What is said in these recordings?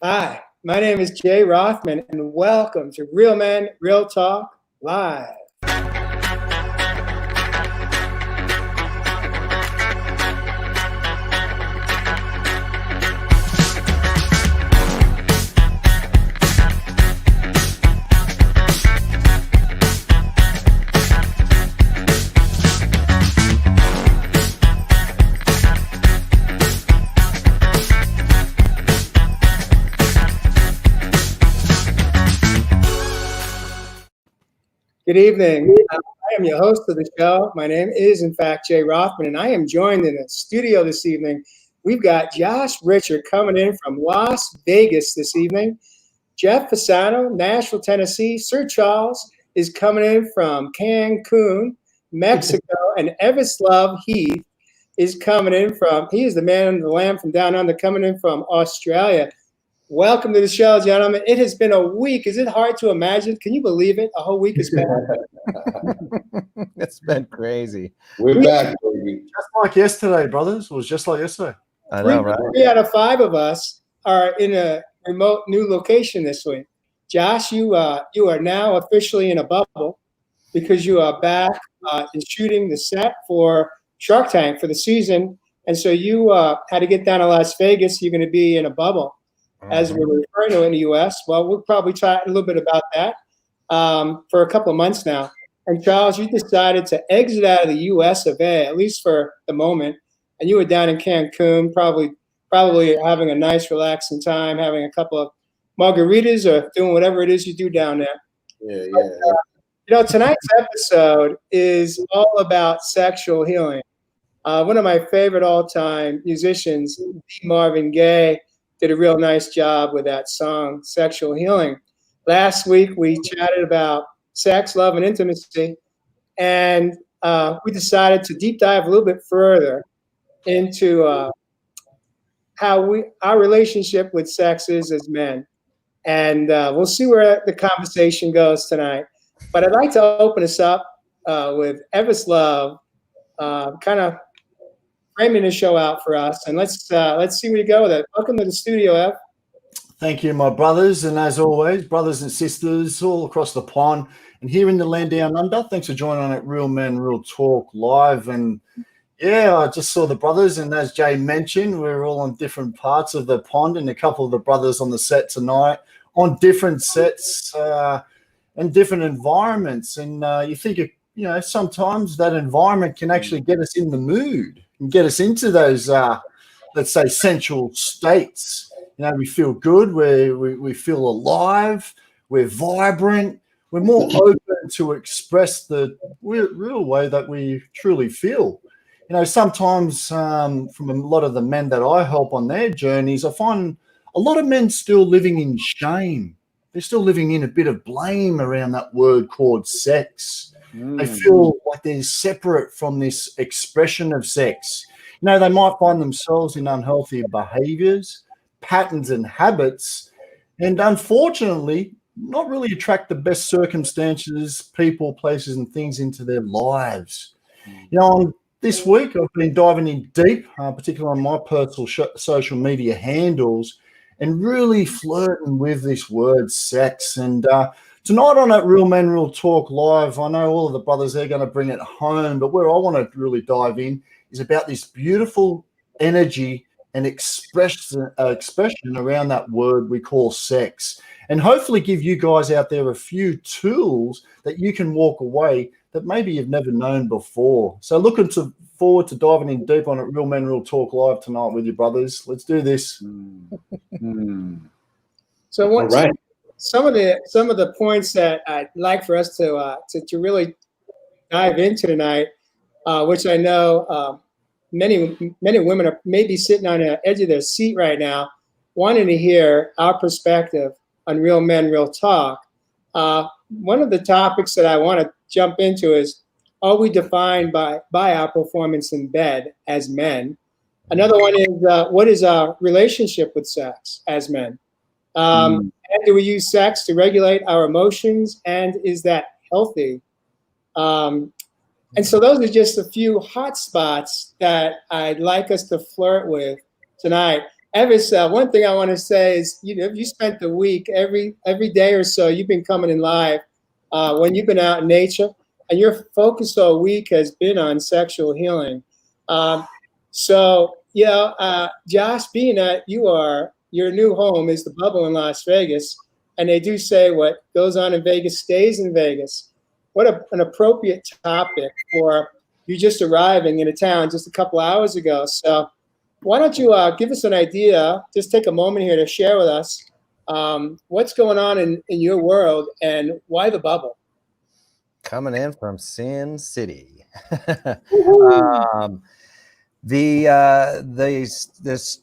Hi, my name is Jay Rothman, and welcome to Real Men, Real Talk Live. Good evening. I am your host of the show. My name is, in fact, Jay Rothman, and I am joined in the studio this evening. We've got Josh Richard coming in from Las Vegas this evening. Jeff Fasano, Nashville, Tennessee. Sir Charles is coming in from Cancun, Mexico, and Evislov Heath is coming in from, he is the man and the lamb from down under, coming in from Australia. Welcome to the show, gentlemen. It has been a week. Is it hard to imagine? Can you believe it? A whole week has been. It's been crazy. We're back, baby. Just like yesterday, brothers. It was just like yesterday. I know, right? 3 out of 5 of us are in a remote new location this week. Josh, you are now officially in a bubble because you are back in shooting the set for Shark Tank for the season. And so you had to get down to Las Vegas. You're going to be in a bubble, as we're referring to in the U.S. Well, we'll probably talk a little bit about that for a couple of months now. And Charles, you decided to exit out of the U.S. of A., at least for the moment, and you were down in Cancun, probably having a nice, relaxing time, having a couple of margaritas or doing whatever it is you do down there. Yeah. Tonight's episode is all about sexual healing. One of my favorite all-time musicians, Marvin Gaye, did a real nice job with that song, Sexual Healing. Last week, we chatted about sex, love, and intimacy, and we decided to deep dive a little bit further into how our relationship with sex is as men. And we'll see where the conversation goes tonight. But I'd like to open us up with Evislov, kind of framing the show out for us, and let's see where you go with it. Welcome to the studio, Ev. Thank you, my brothers. And as always, brothers and sisters all across the pond and here in the land down under, thanks for joining on at Real Men, Real Talk Live. And yeah, I just saw the brothers. And as Jay mentioned, we're all on different parts of the pond, and a couple of the brothers on the set tonight on different sets and different environments. And you think, sometimes that environment can actually get us in the mood and get us into those, let's say, sensual states. We feel good, we feel alive, we're vibrant, we're more open to express the real way that we truly feel. Sometimes from a lot of the men that I help on their journeys, I find a lot of men still living in shame. They're still living in a bit of blame around that word called sex. They feel like they're separate from this expression of sex. They might find themselves in unhealthy behaviors, patterns and habits, and unfortunately, not really attract the best circumstances, people, places, and things into their lives. This week, I've been diving in deep, particularly on my personal social media handles, and really flirting with this word sex. And tonight on that Real Men, Real Talk Live, I know all of the brothers are going to bring it home, but where I want to really dive in is about this beautiful energy and expression around that word we call sex, and hopefully give you guys out there a few tools that you can walk away that maybe you've never known before. So looking forward to diving in deep on it, Real Men, Real Talk Live tonight with you brothers. Let's do this. So All right. some of the points that I'd like for us to really dive into tonight, which I know many women are maybe sitting on the edge of their seat right now, wanting to hear our perspective on Real Men, Real Talk. One of the topics that I want to jump into is, are we defined by our performance in bed as men? Another one is, what is our relationship with sex as men? And do we use sex to regulate our emotions, and is that healthy? And so those are just a few hot spots that I'd like us to flirt with tonight. Evis, one thing I want to say is, you spent the week every day or so. You've been coming in live when you've been out in nature, and your focus all week has been on sexual healing. So, Josh, being that your new home is the bubble in Las Vegas, and they do say what goes on in Vegas stays in Vegas. What an appropriate topic for you just arriving in a town just a couple hours ago. So why don't you give us an idea, just take a moment here to share with us what's going on in your world and why the bubble? Coming in from Sin City. This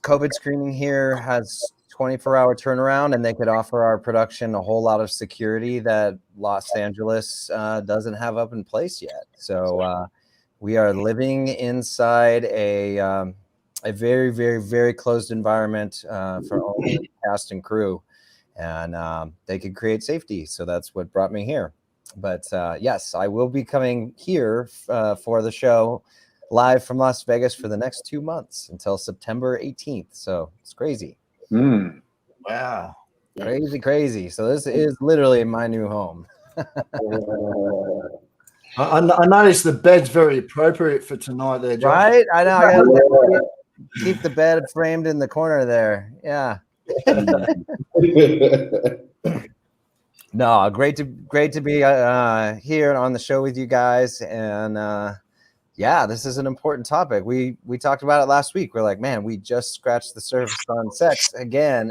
COVID screening here has 24-hour turnaround, and they could offer our production a whole lot of security that Los Angeles doesn't have up in place yet. So we are living inside a very, very, very closed environment for only the cast and crew, and they could create safety. So that's what brought me here. But yes, I will be coming here for the show live from Las Vegas for the next 2 months until September 18th. So it's crazy. Wow. Crazy. So this is literally my new home. I noticed the bed's very appropriate for tonight there, Josh. Right? I know. I gotta keep the bed framed in the corner there. Yeah. No, great to be here on the show with you guys, and yeah, this is an important topic. We talked about it last week. We're like, man, we just scratched the surface on sex again,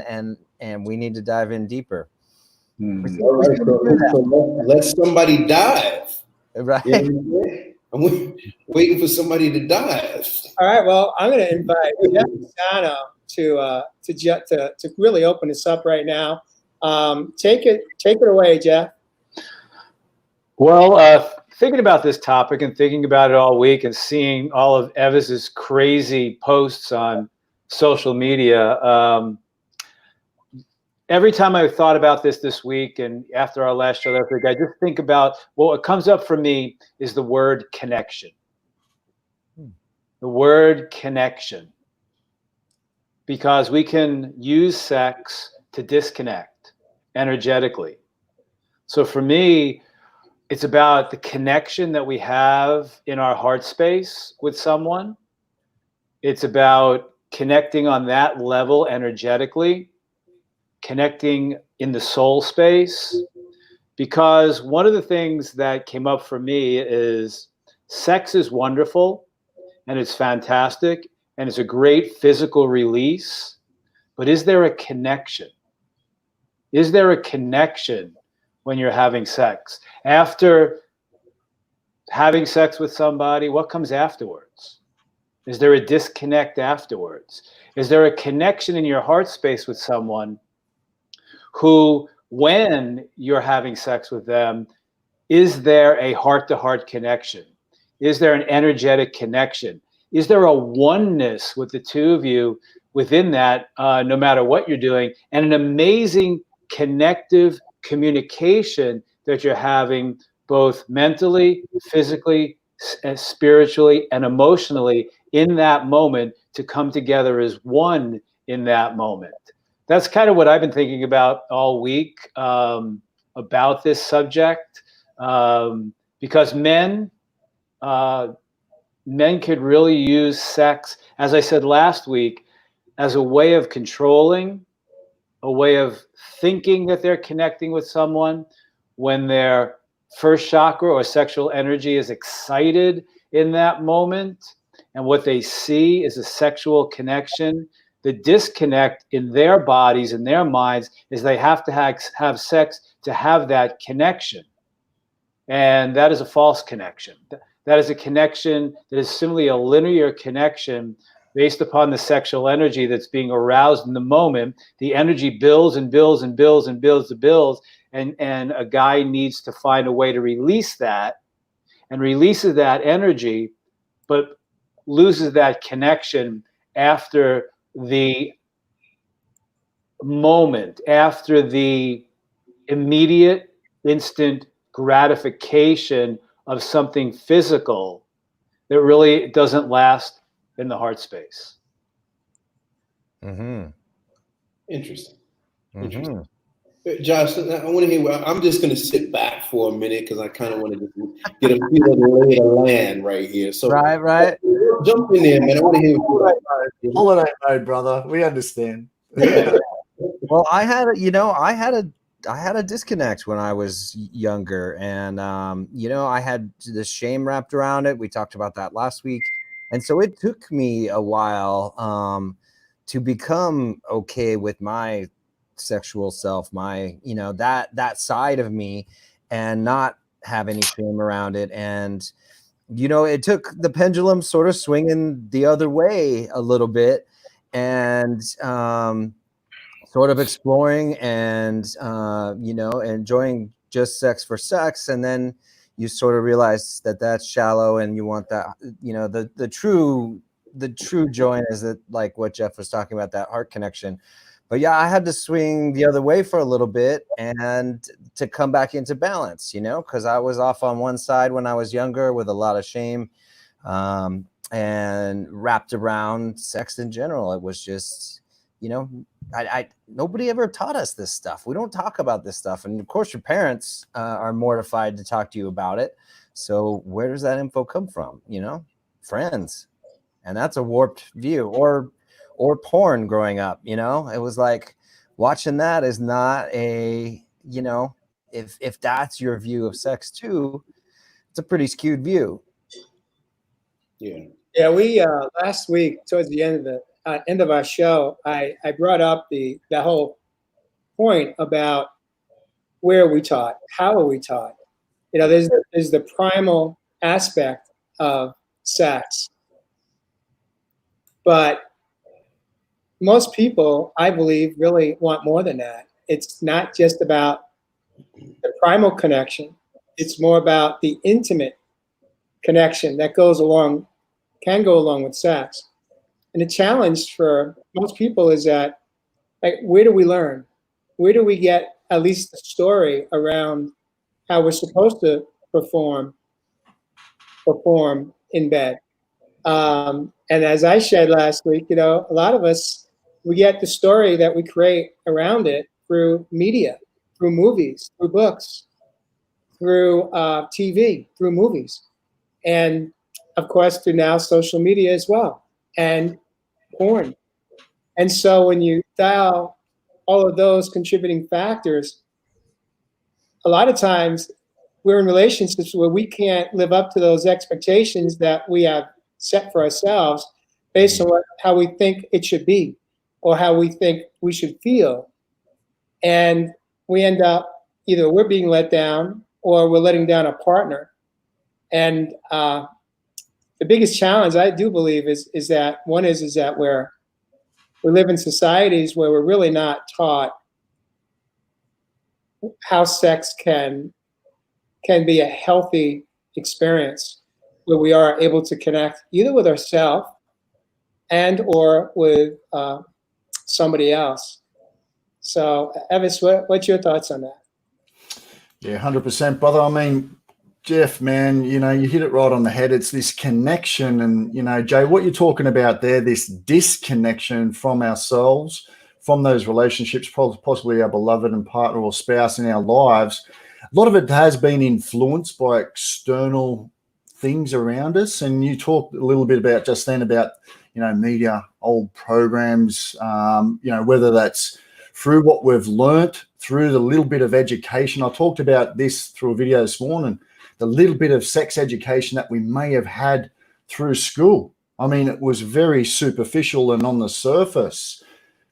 and we need to dive in deeper. All right, so let somebody dive. Right. I'm waiting for somebody to dive. All right. Well, I'm going to invite Jeff Pisano to really open this up right now. Take it away, Jeff. Well, thinking about this topic and thinking about it all week and seeing all of Evis's crazy posts on social media, every time I thought about this week and after our last show last week, I just think about what comes up for me is the word connection. The word connection. Because we can use sex to disconnect energetically. So for me, it's about the connection that we have in our heart space with someone. It's about connecting on that level energetically, connecting in the soul space. Because one of the things that came up for me is sex is wonderful and it's fantastic and it's a great physical release, but is there a connection? Is there a connection when you're having sex? After having sex with somebody, what comes afterwards? Is there a disconnect afterwards? Is there a connection in your heart space with someone who, when you're having sex with them, is there a heart-to-heart connection? Is there an energetic connection? Is there a oneness with the two of you within that, no matter what you're doing, and an amazing connective communication that you're having both mentally, physically, spiritually, and emotionally in that moment to come together as one in that moment? That's kind of what I've been thinking about all week about this subject, because men could really use sex, as I said last week, as a way of controlling, a way of thinking that they're connecting with someone when their first chakra or sexual energy is excited in that moment, and what they see is a sexual connection. The disconnect in their bodies and their minds is they have to have sex to have that connection. And that is a false connection. That is a connection that is simply a linear connection based upon the sexual energy that's being aroused in the moment. The energy builds and builds and builds and builds and builds, and a guy needs to find a way to release that, and releases that energy, but loses that connection after the moment, after the immediate, instant gratification of something physical that really doesn't last in the heart space. Mm-hmm. Interesting. Mm-hmm. Interesting. Josh, I want to hear. I'm just going to sit back for a minute because I kind of want to get a feel of the lay of the land right here. So, Right. jump in there, man. I want to hear what you Holiday mode, brother. We understand. Well, I had a disconnect when I was younger, and I had the shame wrapped around it. We talked about that last week, and so it took me a while to become okay with my sexual self, my that side of me, and not have any shame around it. And it took the pendulum sort of swinging the other way a little bit, and sort of exploring and enjoying just sex for sex, and then you sort of realize that that's shallow, and you want that the true joy is that, like what Jeff was talking about, that heart connection. But yeah, I had to swing the other way for a little bit and to come back into balance, because I was off on one side when I was younger with a lot of shame and wrapped around sex in general. It was just, nobody ever taught us this stuff. We don't talk about this stuff. And of course your parents are mortified to talk to you about it. So where does that info come from? Friends. And that's a warped view. Or porn growing up, it was like watching that is not a, if that's your view of sex too, it's a pretty skewed view. Yeah, we last week towards the end of our show, I brought up the whole point about where are we taught, how are we taught. There's the primal aspect of sex, but most people, I believe, really want more than that. It's not just about the primal connection. It's more about the intimate connection that can go along with sex. And the challenge for most people is that, like, where do we learn? Where do we get at least the story around how we're supposed to perform in bed? And as I shared last week, a lot of us, we get the story that we create around it through media, through movies, through books, through TV, through movies, and of course through now social media as well, and porn. And so when you dial all of those contributing factors, a lot of times we're in relationships where we can't live up to those expectations that we have set for ourselves based on how we think it should be or how we think we should feel. And we end up either we're being let down or we're letting down a partner. And the biggest challenge, I do believe, is that one is that we live in societies where we're really not taught how sex can be a healthy experience, where we are able to connect either with ourselves and or with somebody else. So, Evis, what's your thoughts on that? Yeah, 100%, brother. I mean, Jeff, man, you hit it right on the head. It's this connection. And, Jay, what you're talking about there, this disconnection from ourselves, from those relationships, possibly our beloved and partner or spouse in our lives, a lot of it has been influenced by external things around us. And you talked a little bit about just then about, media, old programs, whether that's through what we've learnt, through the little bit of education. I talked about this through a video this morning, the little bit of sex education that we may have had through school. I mean, it was very superficial and on the surface.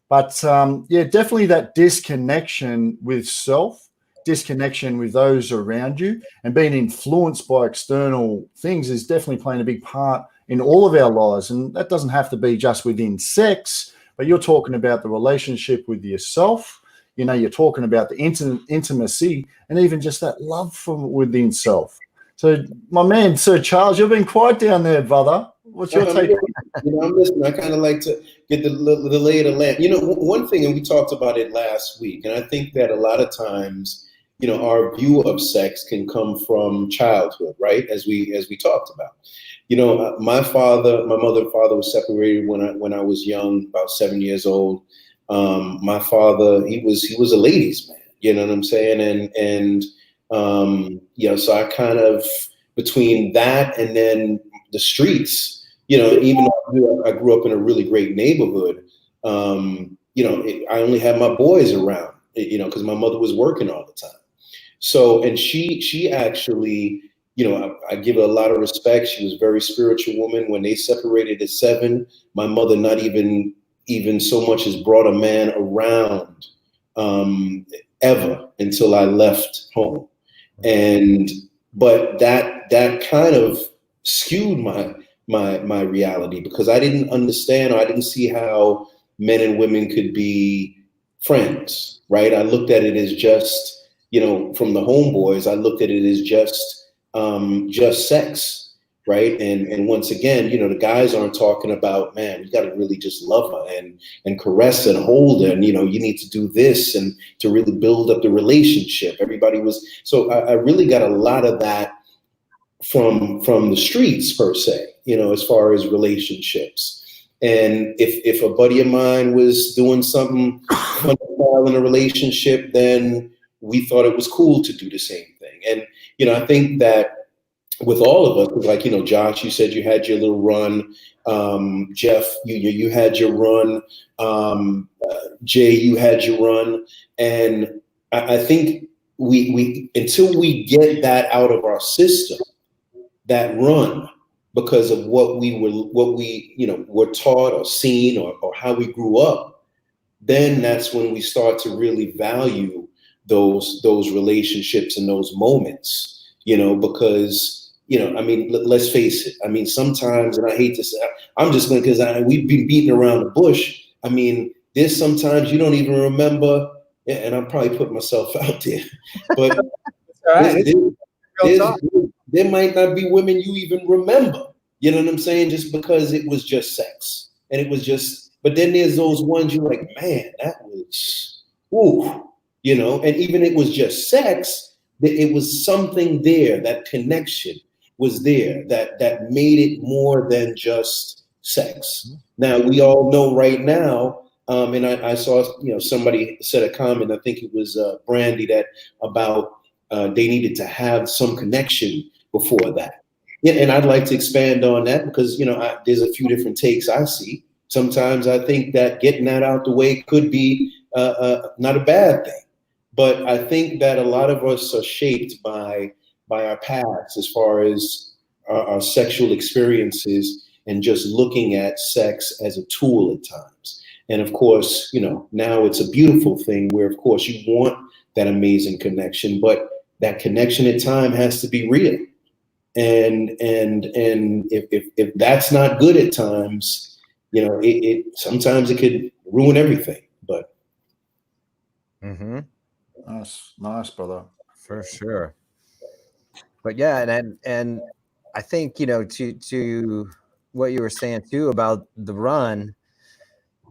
But definitely that disconnection with self, disconnection with those around you, and being influenced by external things is definitely playing a big part in all of our lives. And that doesn't have to be just within sex, but you're talking about the relationship with yourself. You're talking about the intimacy and even just that love from within self. So, my man, Sir Charles, you've been quiet down there, brother. What's your take? I'm listening. I kind of like to get the lay of the land. One thing, and we talked about it last week, and I think that a lot of times our view of sex can come from childhood, right? As we talked about. My mother and father was separated when I was young, about 7 years old. My father, he was a ladies' man, you know what I'm saying? And so I kind of, between that and then the streets, even though I grew up in a really great neighborhood, I only had my boys around, because my mother was working all the time. So, and she actually, I give her a lot of respect. She was a very spiritual woman. When they separated at 7, my mother not even so much as brought a man around ever until I left home. But that kind of skewed my reality, because I didn't understand, or I didn't see how men and women could be friends, right? I looked at it as just, from the homeboys, I looked at it as just sex, right? And once again, the guys aren't talking about, man, you got to really just love her and caress her and hold her, and you need to do this and to really build up the relationship. Everybody was, so I really got a lot of that from the streets per se, as far as relationships. And if a buddy of mine was doing something in a relationship, then we thought it was cool to do the same thing. And I think that with all of us, like, Josh, you said you had your little run. Jeff, you had your run. Jay, you had your run. And I think we until we get that out of our system, that run, because of what we were taught or seen, or how we grew up, then that's when we start to really value those relationships and those moments, because I mean, let's face it. I mean, sometimes, and I hate to say, I'm just going, because we've been beating around the bush. I mean, there's sometimes you don't even remember, and I'm probably putting myself out there, but there might not be women you even remember. You know what I'm saying? Just because it was just sex, and it was just. But then there's those ones you're like, man, that was, ooh, and even it was just sex, it was something there, that connection was there that made it more than just sex. Now, we all know right now, and I saw, somebody said a comment, I think it was Brandy, that about they needed to have some connection before that. Yeah, and I'd like to expand on that, because, there's a few different takes I see. Sometimes I think that getting that out the way could be not a bad thing. But I think that a lot of us are shaped by our past, as far as our sexual experiences, and just looking at sex as a tool at times. And of course, now it's a beautiful thing where, of course, you want that amazing connection, but that connection at time has to be real. And if that's not good at times, it sometimes it could ruin everything. But nice, brother, for sure. But yeah, and I think, to what you were saying too about the run,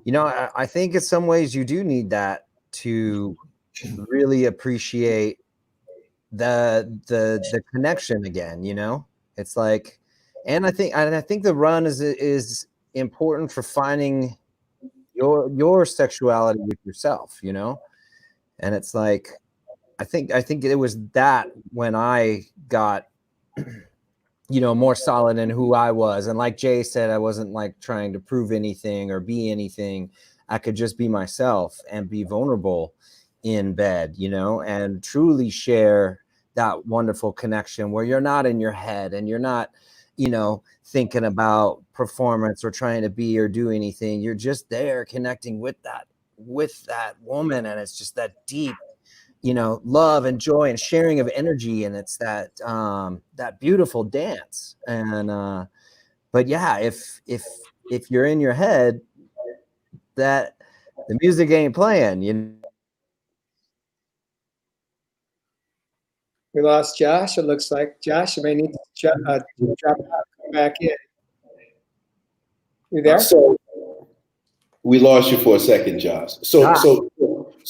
I think in some ways you do need that to really appreciate the connection again. It's like, and I think the run is important for finding your sexuality with yourself, and it's like, I think it was that when I got more solid in who I was, and like Jay said, I wasn't like trying to prove anything or be anything. I could just be myself and be vulnerable in bed, and truly share that wonderful connection where you're not in your head and you're not, thinking about performance or trying to be or do anything. You're just there connecting with that woman, and it's just that deep, love and joy and sharing of energy, and it's that beautiful dance. And but yeah, if you're in your head, that the music ain't playing. We lost Josh. It looks like Josh. You may need to drop out, come back in. You there? So we lost you for a second, Josh. So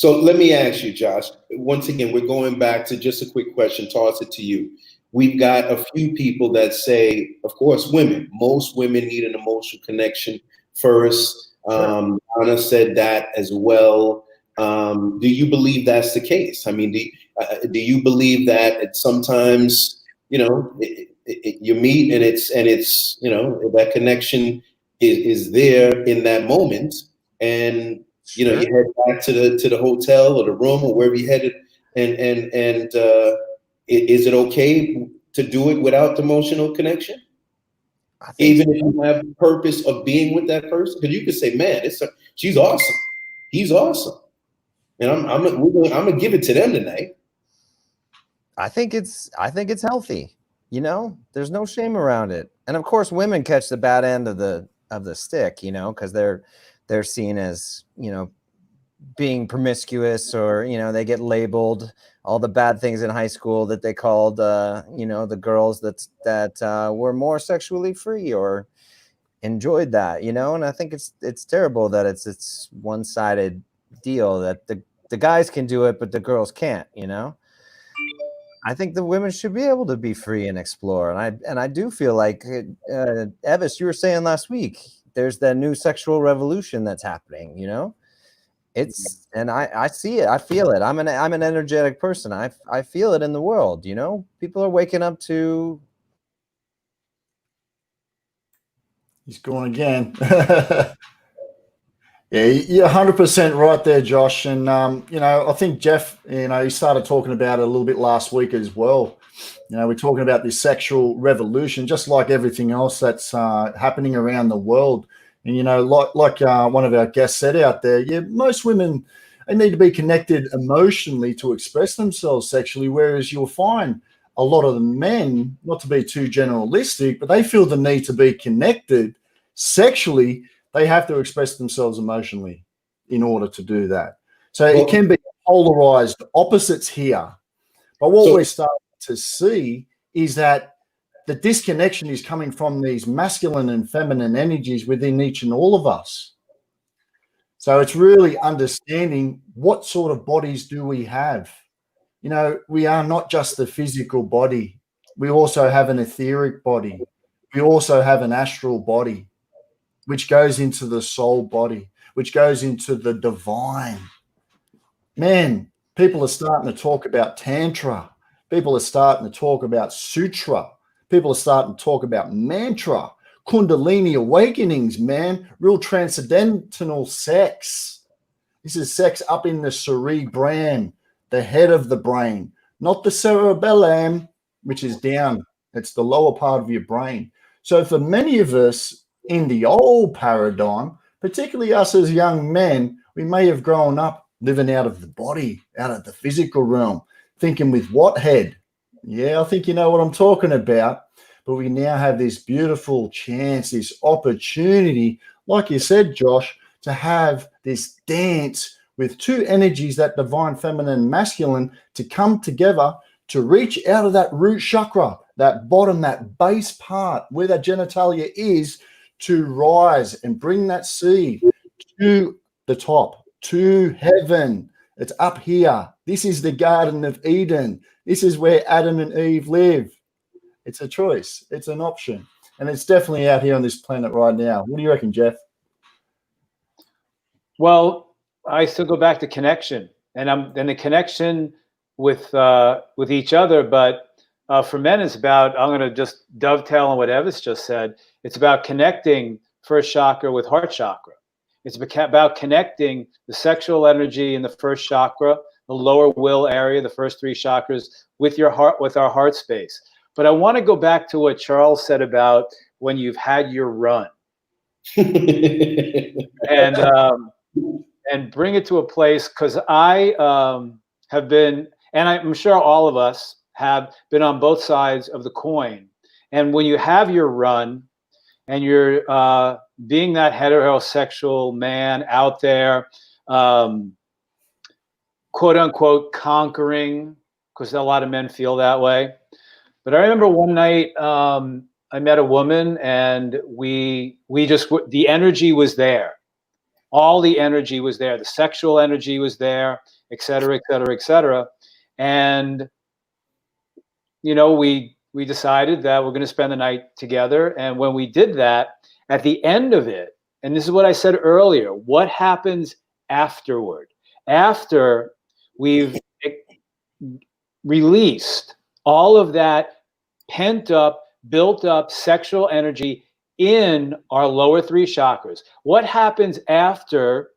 let me ask you, Josh. once again, we're going back to just a quick question, toss it to you. We've got a few people that say, of course, women. Most women need an emotional connection first. Anna said that as well. Do you believe that's the case? I mean, do you believe that it's sometimes, you know, you meet and it's you know, that connection is there in that moment, and you know, you head back to the hotel or the room or wherever you headed, and is it okay to do it without the emotional connection? Even if you have the purpose of being with that person, because you could say, "Man, she's awesome, he's awesome," and I'm gonna give it to them tonight. I think it's healthy. You know, there's no shame around it, and of course, women catch the bad end of the stick. You know, because they're seen as, you know, being promiscuous, or, you know, they get labeled all the bad things in high school that they called, you know, the girls that were more sexually free or enjoyed that, you know. And I think it's terrible that it's one-sided deal, that the guys can do it but the girls can't, you know. I think the women should be able to be free and explore, and I do feel like, Evis, you were saying last week, there's that new sexual revolution that's happening, you know. And I see it, I feel it. I'm an energetic person. I feel it in the world, you know. People are waking up to. He's gone again. Yeah, you're 100% right there, Josh. And, you know, I think Jeff, you know, he started talking about it a little bit last week as well. You know, we're talking about this sexual revolution, just like everything else that's happening around the world. And, you know, like one of our guests said out there, yeah, most women, they need to be connected emotionally to express themselves sexually, whereas you'll find a lot of the men, not to be too generalistic, but they feel the need to be connected sexually. They have to express themselves emotionally in order to do that. So it can be polarized opposites here. But what we're starting to see is that the disconnection is coming from these masculine and feminine energies within each and all of us. So it's really understanding what sort of bodies do we have. You know, we are not just the physical body. We also have an etheric body. We also have an astral body, which goes into the soul body, which goes into the divine. Man, people are starting to talk about Tantra. People are starting to talk about Sutra. People are starting to talk about mantra, Kundalini awakenings, man, real transcendental sex. This is sex up in the cerebrum, the head of the brain, not the cerebellum, which is down. It's the lower part of your brain. So for many of us in the old paradigm, particularly us as young men, we may have grown up living out of the body, out of the physical realm, thinking with what head? Yeah, I think you know what I'm talking about. But we now have this beautiful chance, this opportunity, like you said, Josh, to have this dance with two energies, that divine feminine and masculine, to come together to reach out of that root chakra, that bottom, that base part where that genitalia is, to rise and bring that seed to the top, to heaven. It's up here. This is the Garden of Eden. This is where Adam and Eve live. It's a choice. It's an option. And it's definitely out here on this planet right now. What do you reckon, Jeff? Well, I still go back to connection, and the connection with each other. But for men, it's about, I'm going to just dovetail on what Evis just said. It's about connecting first chakra with heart chakra. It's about connecting the sexual energy in the first chakra, the lower will area, the first three chakras, with your heart, with our heart space. But I want to go back to what Charles said about when you've had your run, and bring it to a place, because I have been, and I'm sure all of us have been on both sides of the coin. And when you have your run and you're being that heterosexual man out there, quote unquote, conquering, because a lot of men feel that way. But I remember one night I met a woman, and we just, the energy was there all the energy was there. The sexual energy was there, et cetera, et cetera, et cetera. And, you know, we decided that we're going to spend the night together. And when we did that, at the end of it, and this is what I said earlier, what happens afterward? After we've released all of that pent up, built up sexual energy in our lower three chakras, what happens after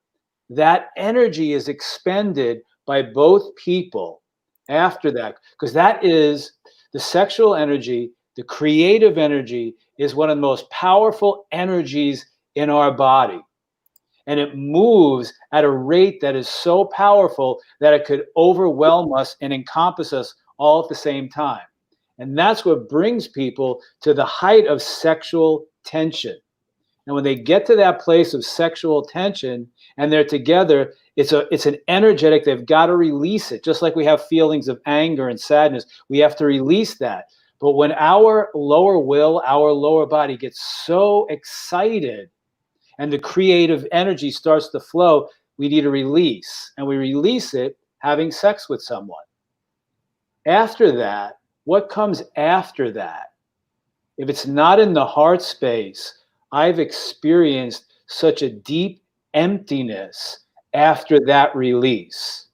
that energy is expended by both people after that? Because that is the sexual energy, the creative energy is one of the most powerful energies in our body. And it moves at a rate that is so powerful that it could overwhelm us and encompass us all at the same time. And that's what brings people to the height of sexual tension. And when they get to that place of sexual tension and they're together, it's an energetic, they've got to release it. Just like we have feelings of anger and sadness, we have to release that. But when our lower will, our lower body gets so excited and the creative energy starts to flow, we need a release. And we release it having sex with someone. After that, what comes after that? If it's not in the heart space, I've experienced such a deep emptiness after that release.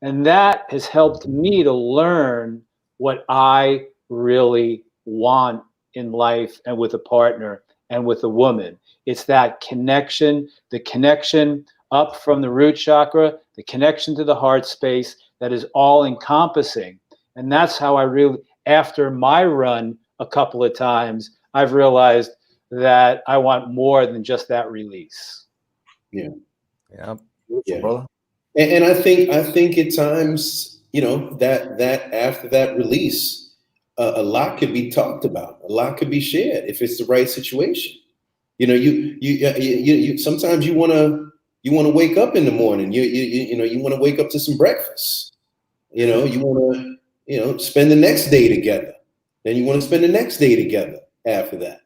And that has helped me to learn what I really want in life and with a partner and with a woman. It's that connection, the connection up from the root chakra, the connection to the heart space that is all encompassing. And that's how I really, after my run a couple of times, I've realized that I want more than just that release. Yeah. Yeah. Yeah. Brother. And I think at times, you know, that after that release, a lot could be talked about, a lot could be shared if it's the right situation. You know, you sometimes you want to wake up in the morning. You know, you want to wake up to some breakfast. You know, you want to, you know, spend the next day together. Then you want to spend the next day together after that.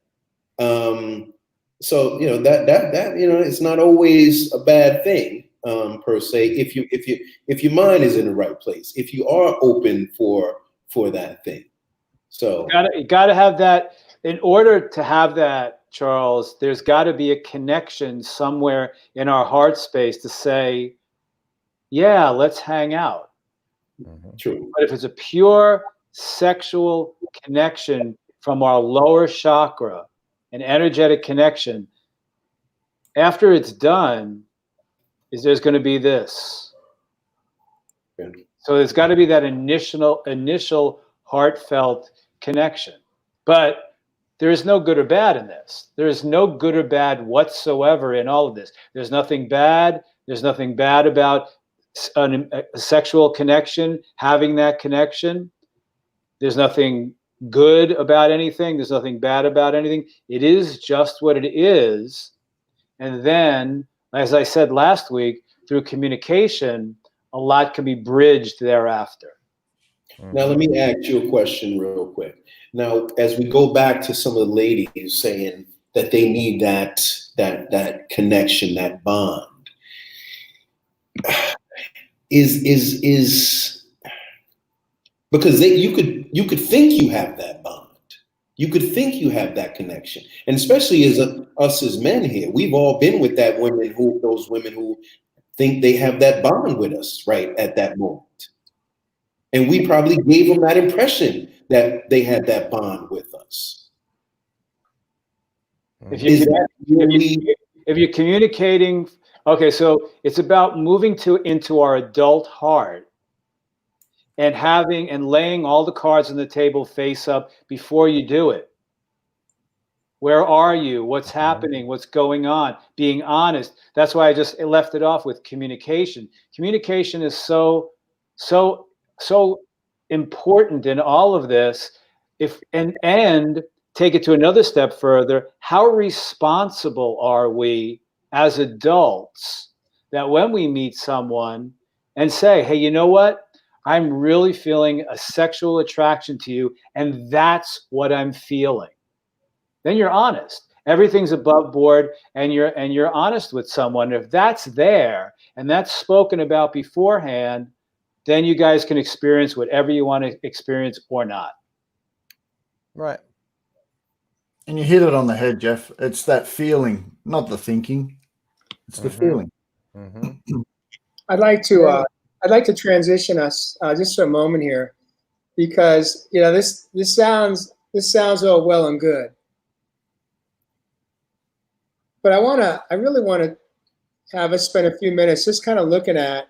So, you know, that you know, it's not always a bad thing per se if your mind is in the right place, if you are open for that thing. So You gotta have that. In order to have that, Charles, there's got to be a connection somewhere in our heart space to say, yeah, let's hang out. true. But if it's a pure sexual connection from our lower chakra, an energetic connection, after it's done, there's going to be this. Yeah. So there's got to be that initial heartfelt connection. But there is no good or bad in this. There is no good or bad whatsoever in all of this. There's nothing bad. There's nothing bad about a sexual connection, having that connection. There's nothing good about anything. There's nothing bad about anything. It is just what it is. And then, as I said last week, through communication, a lot can be bridged thereafter. Now, let me ask you a question real quick. Now, as we go back to some of the ladies saying that they need that connection, that bond, is because you could think you have that bond. You could think you have that connection, and especially as us as men here, we've all been with those women who think they have that bond with us right at that moment, and we probably gave them that impression that they had that bond with us. If you're communicating, okay, so it's about moving into our adult heart and having and laying all the cards on the table face up before you do it. Where are you? What's happening? What's going on? Being honest. That's why I just left it off with communication. Communication is so important in all of this. And take it to another step further, how responsible are we as adults that when we meet someone and say, hey, you know what? I'm really feeling a sexual attraction to you, and that's what I'm feeling. Then you're honest. everything's above board, and you're honest with someone. If that's there and that's spoken about beforehand, then you guys can experience whatever you want to experience or not. Right. And you hit it on the head, Jeff. It's that feeling, not the thinking. It's the feeling. I'd like to transition us just for a moment here, because this sounds all well and good, but I really want to have us spend a few minutes just kind of looking at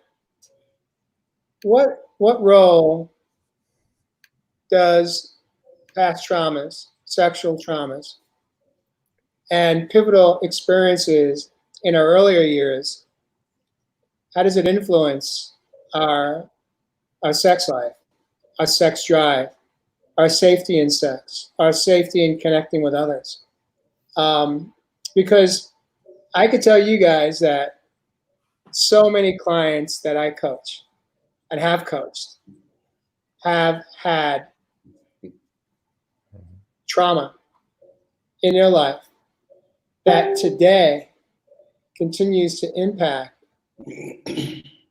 what role does past traumas, sexual traumas, and pivotal experiences in our earlier years, how does it influence our sex life, our sex drive, our safety in sex, our safety in connecting with others? Because I could tell you guys that so many clients that I coach and have coached have had trauma in their life that today continues to impact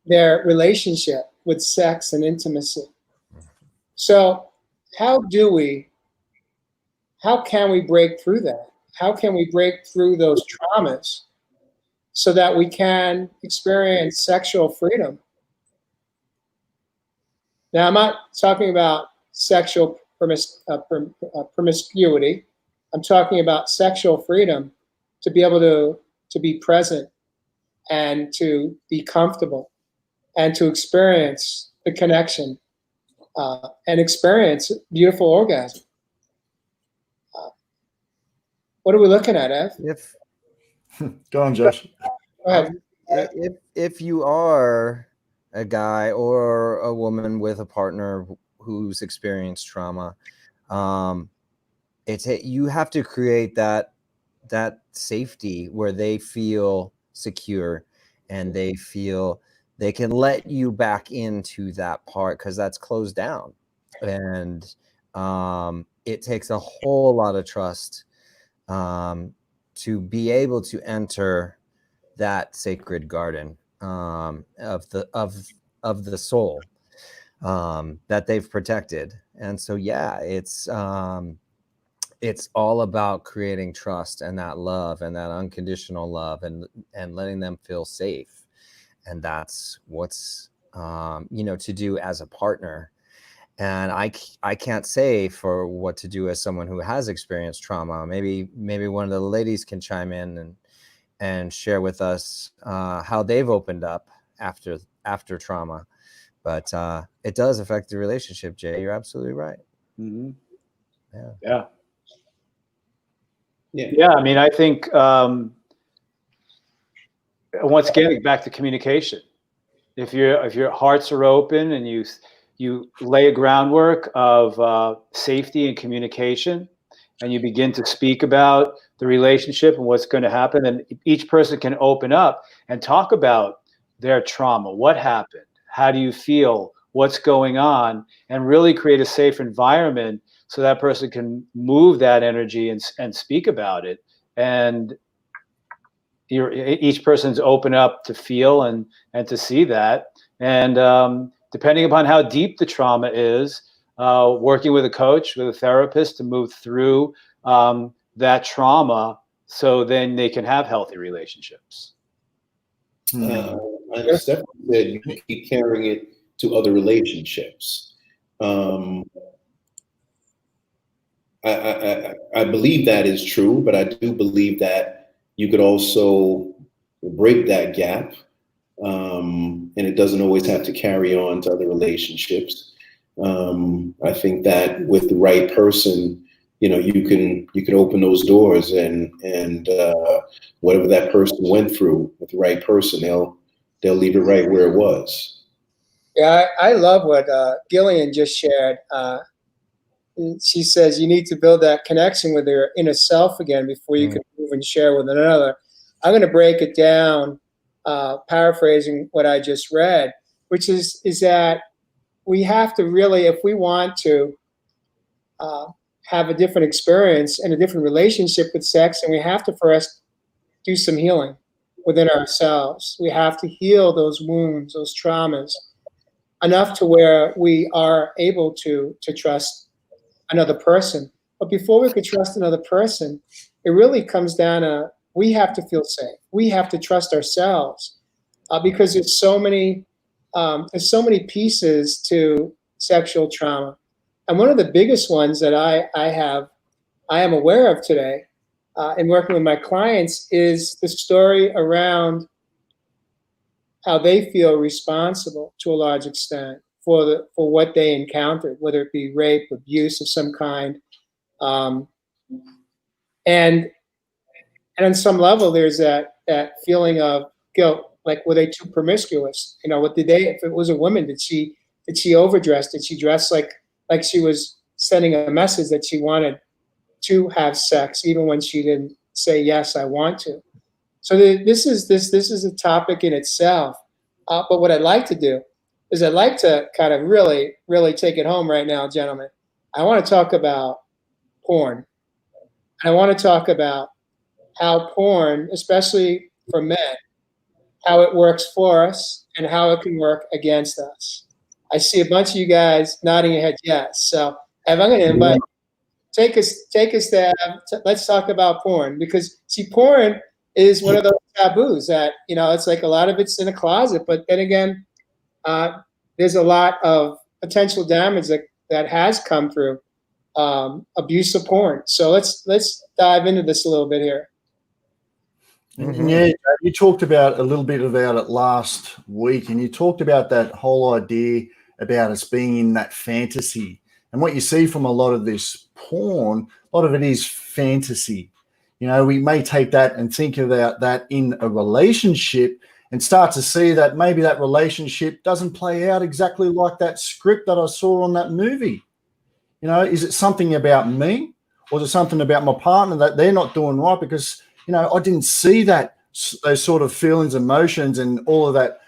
their relationship with sex and intimacy. So how can we break through that? How can we break through those traumas so that we can experience sexual freedom? Now, I'm not talking about sexual promiscuity. I'm talking about sexual freedom to be able to be present and to be comfortable and to experience the connection and experience beautiful orgasm. What are we looking at, Ev? Go on, Josh. Go ahead. If you are a guy or a woman with a partner who's experienced trauma, you have to create that safety where they feel secure and they feel they can let you back into that part, because that's closed down. And it takes a whole lot of trust to be able to enter that sacred garden of the soul that they've protected. And so it's all about creating trust and that love and that unconditional love and letting them feel safe. And that's what's to do as a partner. And I can't say for what to do as someone who has experienced trauma. Maybe one of the ladies can chime in and share with us how they've opened up after trauma. But it does affect the relationship, Jay. You're absolutely right. Mm-hmm. Yeah. Yeah. I mean, I think once again, back to communication. If your hearts are open and you lay a groundwork of safety and communication, and you begin to speak about the relationship and what's going to happen, and each person can open up and talk about their trauma. What happened? How do you feel? What's going on? And really create a safe environment so that person can move that energy and speak about it. And each person's open up to feel and to see that. And depending upon how deep the trauma is, working with a coach, with a therapist to move through that trauma so then they can have healthy relationships. I Stephanie said you keep carrying it to other relationships. I believe that is true, but I do believe that you could also break that gap, and it doesn't always have to carry on to other relationships. I think that with the right person, you can open those doors, and whatever that person went through with the right person, they'll leave it right where it was. Yeah, I love what Gillian just shared. She says you need to build that connection with your inner self again before you can move and share with another. I'm going to break it down, paraphrasing what I just read, which is that we have to really, if we want to have a different experience and a different relationship with sex, and we have to first do some healing within ourselves. We have to heal those wounds, those traumas, enough to where we are able to trust another person. But before we could trust another person, it really comes down to we have to feel safe. We have to trust ourselves because there's so many pieces to sexual trauma, and one of the biggest ones that I am aware of today in working with my clients is the story around how they feel responsible to a large extent for what they encountered, whether it be rape, abuse of some kind, and on some level, there's that feeling of guilt. Like, were they too promiscuous? What did they? If it was a woman, did she overdress? Did she dress like she was sending a message that she wanted to have sex, even when she didn't say yes, I want to? So this is a topic in itself. But what I'd like to do is I'd like to kind of really, really take it home right now, gentlemen. I want to talk about porn. I want to talk about how porn, especially for men, how it works for us and how it can work against us. I see a bunch of you guys nodding your head yes. So I'm going to invite, take us there. Let's talk about porn, because see, porn is one of those taboos that, it's like a lot of it's in a closet, but then again, there's a lot of potential damage that has come through abuse of porn. So let's dive into this a little bit here. Mm-hmm. Yeah, you talked about a little bit about it last week, and you talked about that whole idea about us being in that fantasy. And what you see from a lot of this porn, a lot of it is fantasy. We may take that and think about that in a relationship and start to see that maybe that relationship doesn't play out exactly like that script that I saw on that movie. Is it something about me, or is it something about my partner that they're not doing right? Because I didn't see those sort of feelings, emotions, and all of that,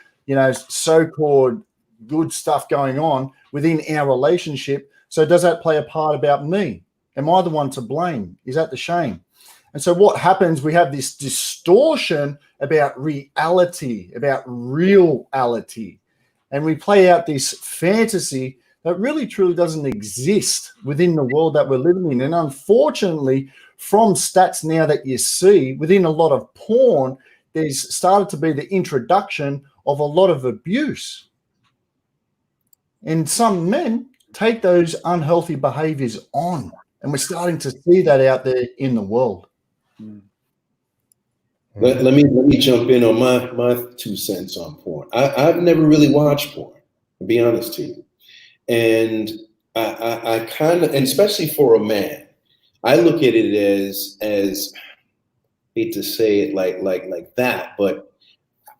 so-called good stuff going on within our relationship. So does that play a part about me? Am I the one to blame? Is that the shame? And so what happens, we have this distortion about reality, about reality. And we play out this fantasy that really truly doesn't exist within the world that we're living in. And unfortunately, from stats now that you see within a lot of porn, there's started to be the introduction of a lot of abuse. And some men take those unhealthy behaviors on. And we're starting to see that out there in the world. Let me jump in on my 2 cents on porn. I've never really watched porn, to be honest to you. And I kind of, and especially for a man, I look at it as hate to say it like that, but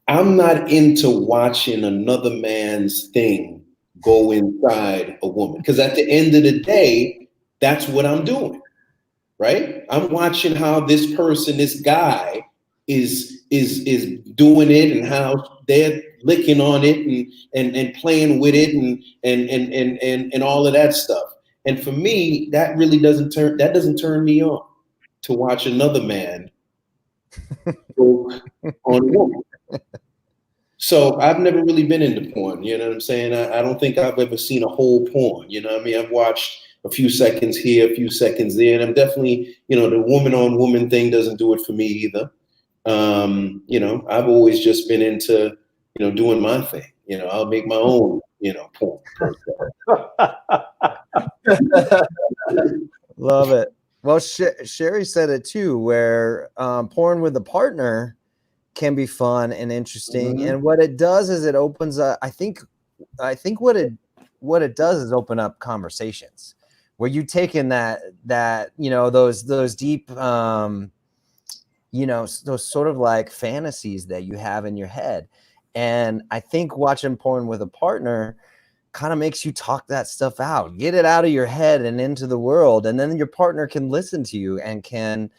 I'm not into watching another man's thing go inside a woman, because at the end of the day, that's what I'm doing, right? I'm watching how this person, this guy, is doing it, and how they're licking on it and playing with it and all of that stuff. And for me, that really doesn't turn me on to watch another man go on a woman. So I've never really been into porn. You know what I'm saying? I don't think I've ever seen a whole porn. You know what I mean? I've watched a few seconds here, a few seconds there, and I'm definitely, the woman on woman thing doesn't do it for me either. I've always just been into, doing my thing. I'll make my own, porn. Love it. Well, Sherry said it too, where porn with a partner can be fun and interesting. Mm-hmm. And what it does is it opens up, I think what it does is open up conversations where you take in that, those deep, those sort of like fantasies that you have in your head. And I think watching porn with a partner kind of makes you talk that stuff out, get it out of your head and into the world. And then your partner can listen to you and can,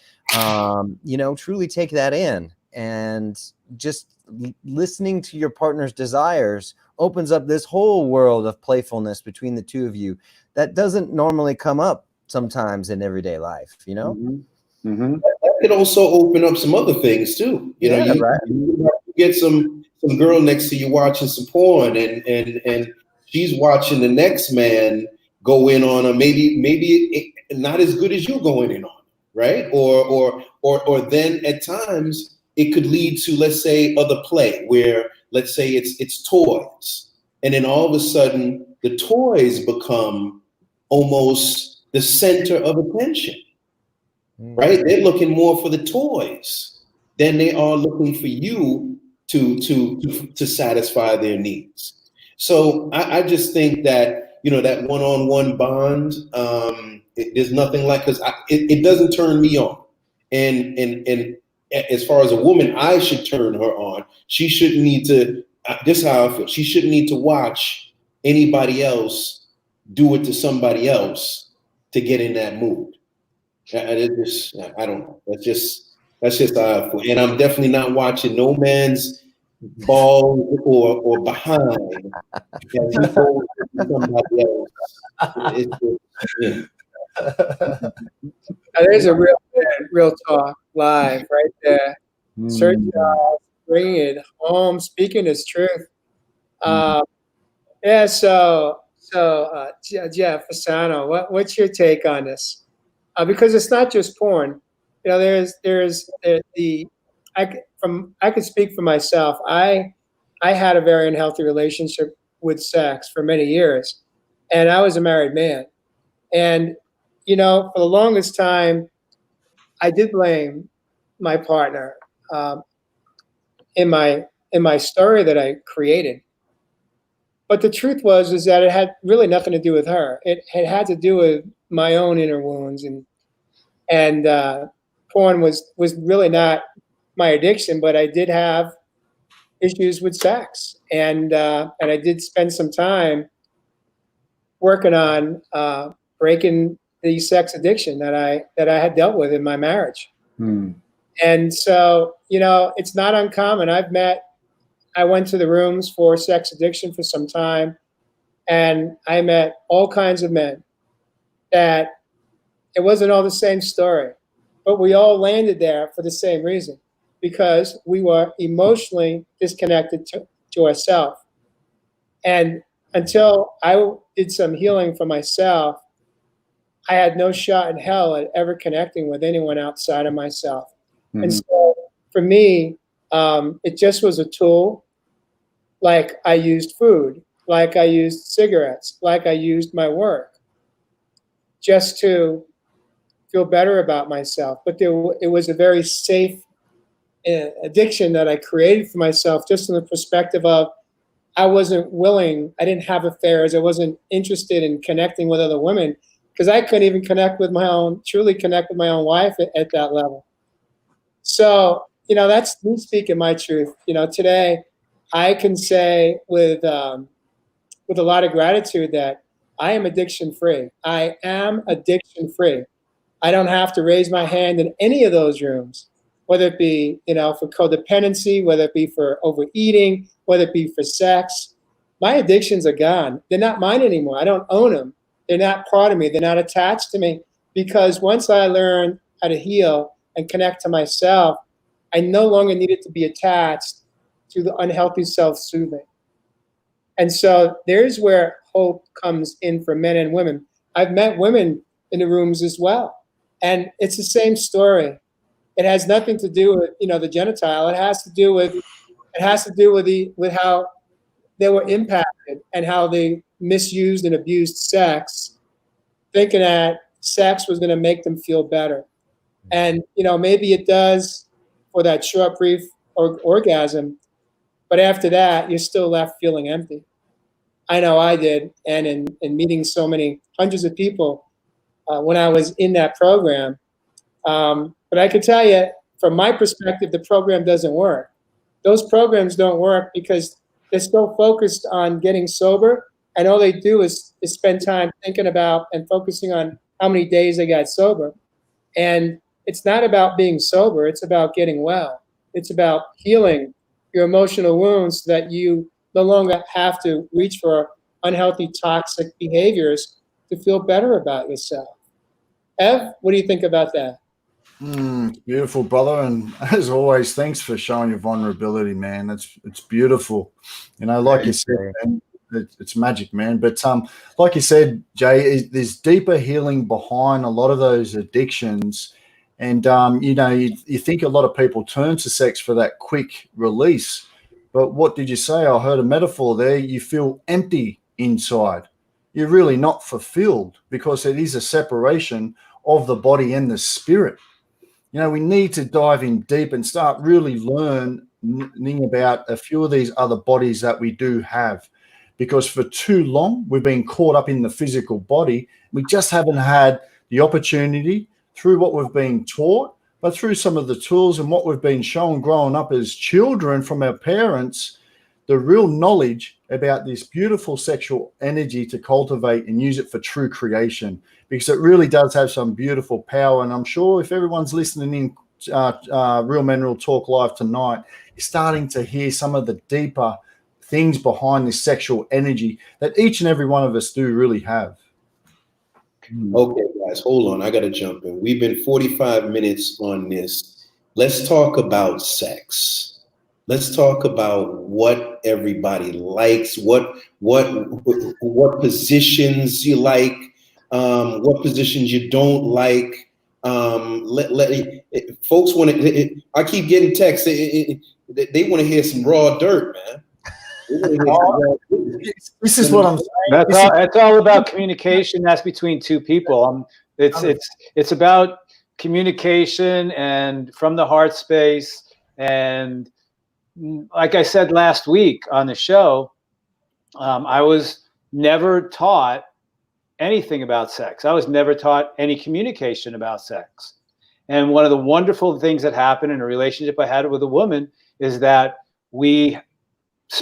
truly take that in. And just listening to your partner's desires opens up this whole world of playfulness between the two of you that doesn't normally come up sometimes in everyday life, you know? Mm-hmm. Mm-hmm. That could also open up some other things too. You know, you get some girl next to you watching some porn, and she's watching the next man go in on her. Maybe not as good as you going in on, right? Or then at times it could lead to, let's say, other play where, let's say, it's toys, and then all of a sudden the toys become almost the center of attention. Right? They're looking more for the toys than they are looking for you to satisfy their needs. So I just think that, you know, that one-on-one bond, there's nothing like, because it doesn't turn me on. And as far as a woman, I should turn her on. She shouldn't need to. This is how I feel. She shouldn't need to watch anybody else do it to somebody else to get in that mood. I don't know. That's just how I feel. And I'm definitely not watching no man's ball or behind as he goes to somebody else. Yeah. There's a real talk live right there. Sir Charles bringing it home, speaking his truth. Yeah. So Jeff Fasano, what's your take on this? Because it's not just porn. You know, I could speak for myself. I had a very unhealthy relationship with sex for many years, and I was a married man. And you know, for the longest time, I did blame my partner in my story that I created. But the truth is that it had really nothing to do with her. It had to do with my own inner wounds, and porn was really not my addiction, but I did have issues with sex, and I did spend some time working on breaking the sex addiction that I had dealt with in my marriage. And so, you know, it's not uncommon. I went to the rooms for sex addiction for some time, and I met all kinds of men that it wasn't all the same story, but we all landed there for the same reason, because we were emotionally disconnected to ourselves. And until I did some healing for myself, I had no shot in hell at ever connecting with anyone outside of myself. Mm-hmm. And so for me, it just was a tool. Like I used food, like I used cigarettes, like I used my work, just to feel better about myself. But it was a very safe addiction that I created for myself, just from the perspective of I wasn't willing, I didn't have affairs, I wasn't interested in connecting with other women, because I couldn't even truly connect with my own wife at that level. So, you know, that's me speaking my truth. You know, today I can say with a lot of gratitude that I am addiction free. I am addiction free. I don't have to raise my hand in any of those rooms, whether it be, you know, for codependency, whether it be for overeating, whether it be for sex. My addictions are gone. They're not mine anymore. I don't own them. They're not part of me. They're not attached to me, because once I learned how to heal and connect to myself, I no longer needed to be attached to the unhealthy self-soothing. And so there's where hope comes in for men and women. I've met women in the rooms as well, and it's the same story. It has nothing to do with, you know, the genital. It has to do with how they were impacted and how they misused and abused sex, thinking that sex was going to make them feel better. And, you know, maybe it does for that short, brief orgasm, but after that, you're still left feeling empty. I know I did. And in meeting so many hundreds of people when I was in that program. But I can tell you, from my perspective, the program doesn't work. Those programs don't work because they're so focused on getting sober, and all they do is spend time thinking about and focusing on how many days they got sober. And it's not about being sober. It's about getting well. It's about healing your emotional wounds so that you no longer have to reach for unhealthy, toxic behaviors to feel better about yourself. Ev, what do you think about that? Beautiful, brother, and as always, thanks for showing your vulnerability, man. It's beautiful, like you said, man, it's magic, man. But like you said, Jay, there's deeper healing behind a lot of those addictions, and you think a lot of people turn to sex for that quick release, but what did you say? I heard a metaphor there. You feel empty inside. You're really not fulfilled because it is a separation of the body and the spirit. We need to dive in deep and start really learning about a few of these other bodies that we do have, because for too long we've been caught up in the physical body. We just haven't had the opportunity through what we've been taught, but through some of the tools and what we've been shown growing up as children from our parents, the real knowledge about this beautiful sexual energy to cultivate and use it for true creation, because it really does have some beautiful power. And I'm sure if everyone's listening in Real Men Real Talk Live tonight, you're starting to hear some of the deeper things behind this sexual energy that each and every one of us do really have. Okay, guys, hold on. I got to jump in. We've been 45 minutes on this. Let's talk about sex. Let's talk about what everybody likes, what positions you like, what positions you don't like. Folks want to. I keep getting texts. They want to hear some raw dirt, man. This is what I'm saying. That's all about communication. That's between two people. It's about communication and from the heart space. And like I said last week on the show, I was never taught anything about sex. I was never taught any communication about sex. And one of the wonderful things that happened in a relationship I had with a woman is that we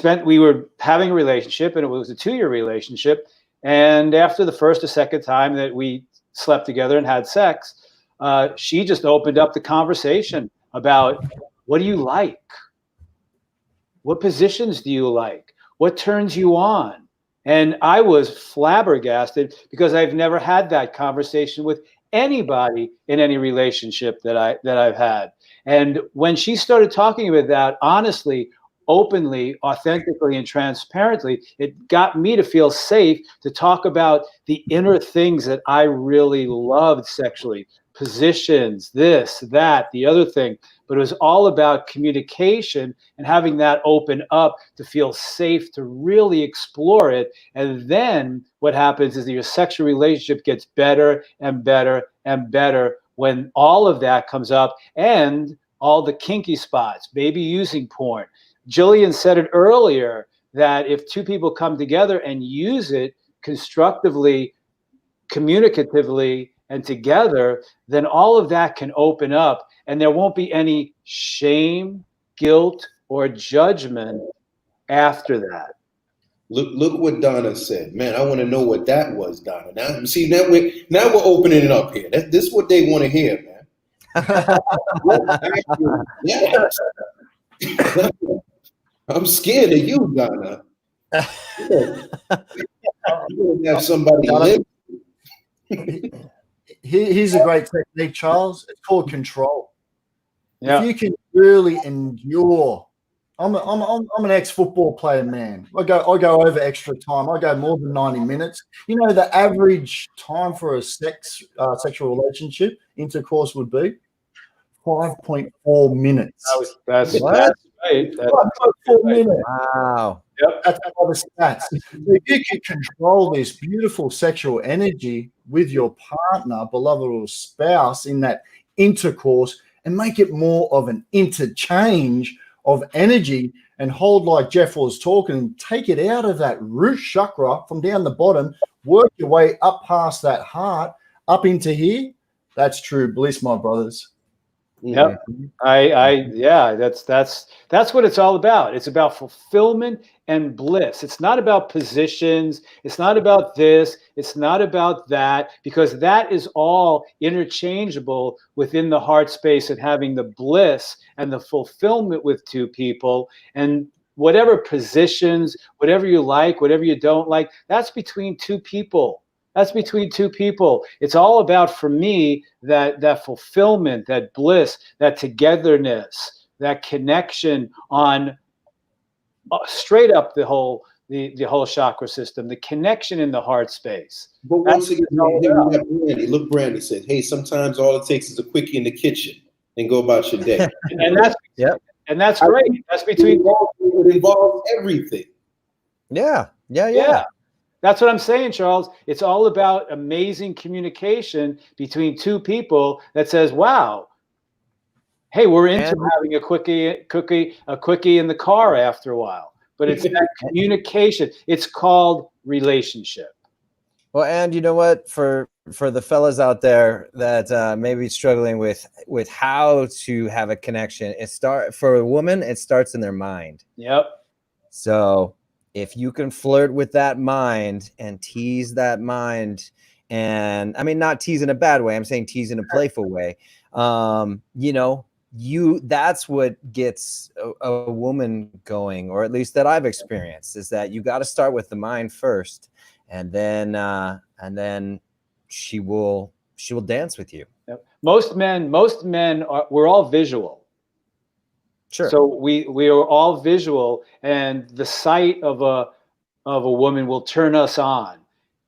were having a relationship, and it was a 2-year relationship. And after the first or second time that we slept together and had sex, she just opened up the conversation about, what do you like? What positions do you like? What turns you on? And I was flabbergasted because I've never had that conversation with anybody in any relationship that I've had. And when she started talking about that, honestly, openly, authentically, and transparently, it got me to feel safe to talk about the inner things that I really loved sexually. Positions, this, that, the other thing. But it was all about communication and having that open up to feel safe to really explore it. And then what happens is that your sexual relationship gets better and better and better when all of that comes up, and all the kinky spots, maybe using porn. Jillian said it earlier, that if two people come together and use it constructively, communicatively, and together, then all of that can open up, and there won't be any shame, guilt, or judgment after that. Look what Donna said. Man, I want to know what that was, Donna. Now we're opening it up here. This is what they want to hear, man. I'm scared of you, Donna. You have somebody live. Here's a great technique, Charles. It's called control. Yeah. If you can really endure, I'm an ex-football player, man. I go over extra time. I go more than 90 minutes. The average time for a sexual relationship intercourse would be 5.4 minutes. That's right. That's 5.4 minutes. Wow. Yep. That's all the stats. So if you can control this beautiful sexual energy with your partner, beloved, or spouse in that intercourse, and make it more of an interchange of energy, and hold like Jeff was talking, and take it out of that root chakra from down the bottom, work your way up past that heart, up into here. That's true bliss, my brothers. Yep. That's what it's all about. It's about fulfillment and bliss. It's not about positions. It's not about this. It's not about that, because that is all interchangeable within the heart space and having the bliss and the fulfillment with two people. And whatever positions, whatever you like, whatever you don't like, that's between two people. That's between two people. It's all about, for me, that fulfillment, that bliss, that togetherness, that connection on straight up the whole chakra system, the connection in the heart space. But once again, Brandy, look, Brandy said, hey, sometimes all it takes is a quickie in the kitchen and go about your day. And that's and that's great. That's between it involves everything. Yeah. That's what I'm saying, Charles. It's all about amazing communication between two people that says, wow, hey, we're into having a quickie in the car after a while. But it's that communication. It's called relationship. Well, and you know what? For the fellas out there that may be struggling with how to have a connection, for a woman, it starts in their mind. Yep. So if you can flirt with that mind and tease that mind, and I mean, not tease in a bad way, I'm saying tease in a playful way. That's what gets a woman going, or at least that I've experienced, is that you got to start with the mind first, and then she will dance with you. Yep. Most men we're all visual. Sure. So we are all visual, and the sight of a woman will turn us on.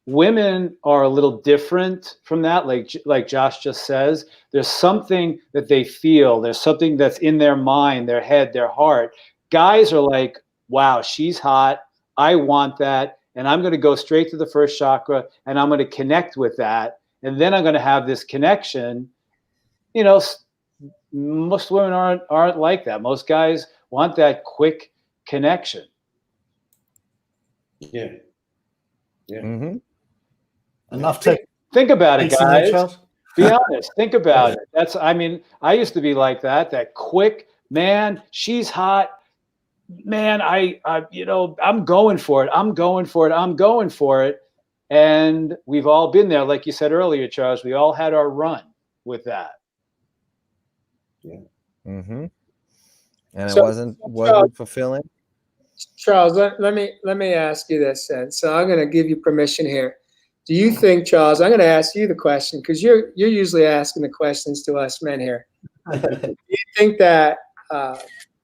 Women are a little different from that, like Josh just says. There's something that they feel. There's something that's in their mind, their head, their heart. Guys are like, wow, she's hot. I want that. And I'm going to go straight to the first chakra, and I'm going to connect with that. And then I'm going to have this connection. You know, most women aren't like that. Most guys want that quick connection. Yeah. Mm-hmm. Enough to think about it, guys. Be There, honest. Think about it. I used to be like that. That quick, man, she's hot. Man, I'm going for it. I'm going for it. And we've all been there. Like you said earlier, Charles, we all had our run with that. Yeah. Mm-hmm. And it wasn't fulfilling. Charles, let me ask you this then. So I'm going to give you permission here. Do you think, Charles, I'm going to ask you the question, because you're usually asking the questions to us men here. Do you think that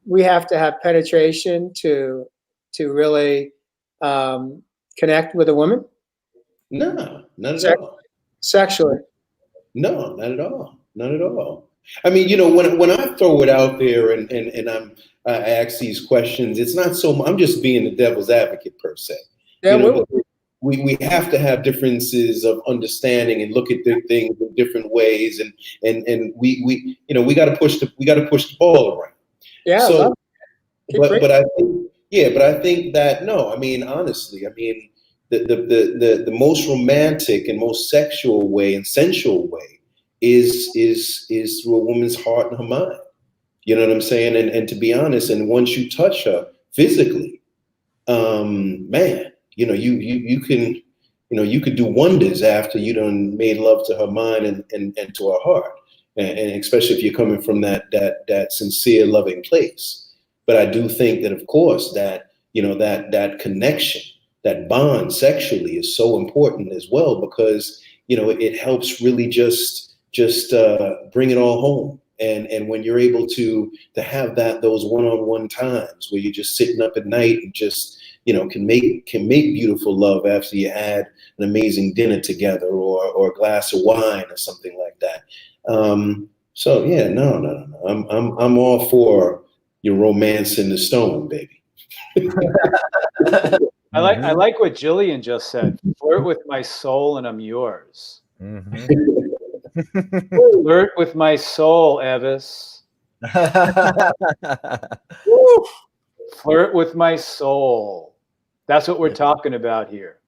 we have to have penetration to really connect with a woman? No, not at all. Sexually? No, not at all. Not at all. I mean, when I throw it out there and I ask these questions, it's not so much, I'm just being the devil's advocate per se. Yeah, we have to have differences of understanding and look at things in different ways, and we got to push the ball around. Yeah. So, but I think that, no, I mean, honestly, I mean, the most romantic and most sexual way and sensual way is through a woman's heart and her mind. You know what I'm saying? And to be honest, and once you touch her physically, man, you could do wonders after you done made love to her mind and to her heart, and especially if you're coming from that sincere, loving place. But I do think that, of course, that that connection, that bond sexually is so important as well, because it helps really just bring it all home. And when you're able to have those one-on-one times where you're just sitting up at night and just can make beautiful love after you had an amazing dinner together, or a glass of wine or something like that. So yeah, no. I'm all for your romance in the stone, baby. I like what Jillian just said. Flirt with my soul and I'm yours. Mm-hmm. Flirt with my soul, Evis. Flirt with my soul. That's what we're talking about here.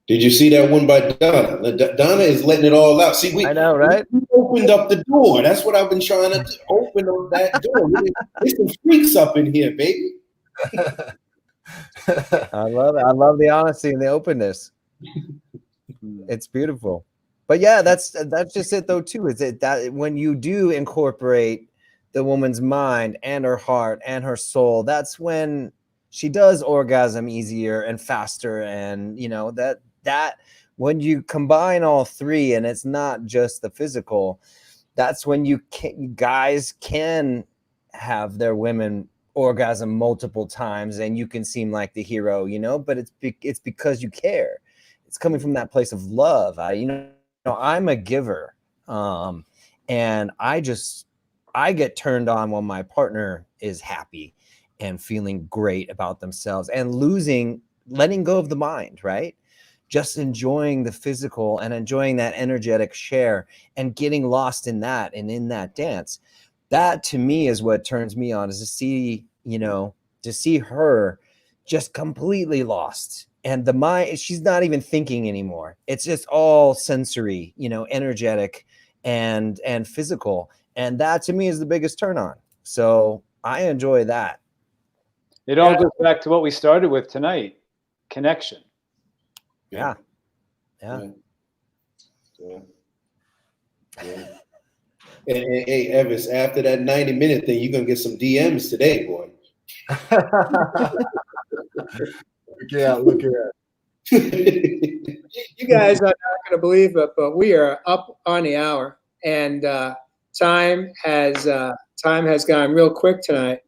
Did you see that one by Donna? Donna is letting it all out. See, I know, right? We opened up the door. That's what I've been trying to do. Open up that door. There's some freaks up in here, baby. I love it. I love the honesty and the openness. It's beautiful. But yeah, that's just it though too. Is it that when you do incorporate the woman's mind and her heart and her soul, that's when she does orgasm easier and faster, and that when you combine all three, and it's not just the physical, that's when guys can have their women orgasm multiple times, and you can seem like the hero, but it's because you care. It's coming from that place of love. I'm a giver, and I get turned on when my partner is happy and feeling great about themselves and letting go of the mind, right? Just enjoying the physical and enjoying that energetic share and getting lost in that and in that dance. That to me is what turns me on, is to see her just completely lost. And the mind, she's not even thinking anymore. It's just all sensory, energetic and physical. And that to me is the biggest turn on. So I enjoy that. It all goes back to what we started with tonight, connection. Yeah. And hey, Evis, after that 90-minute thing, you're going to get some DMs today, boy. Look out. You guys are not going to believe it, but we are up on the hour, and time has gone real quick tonight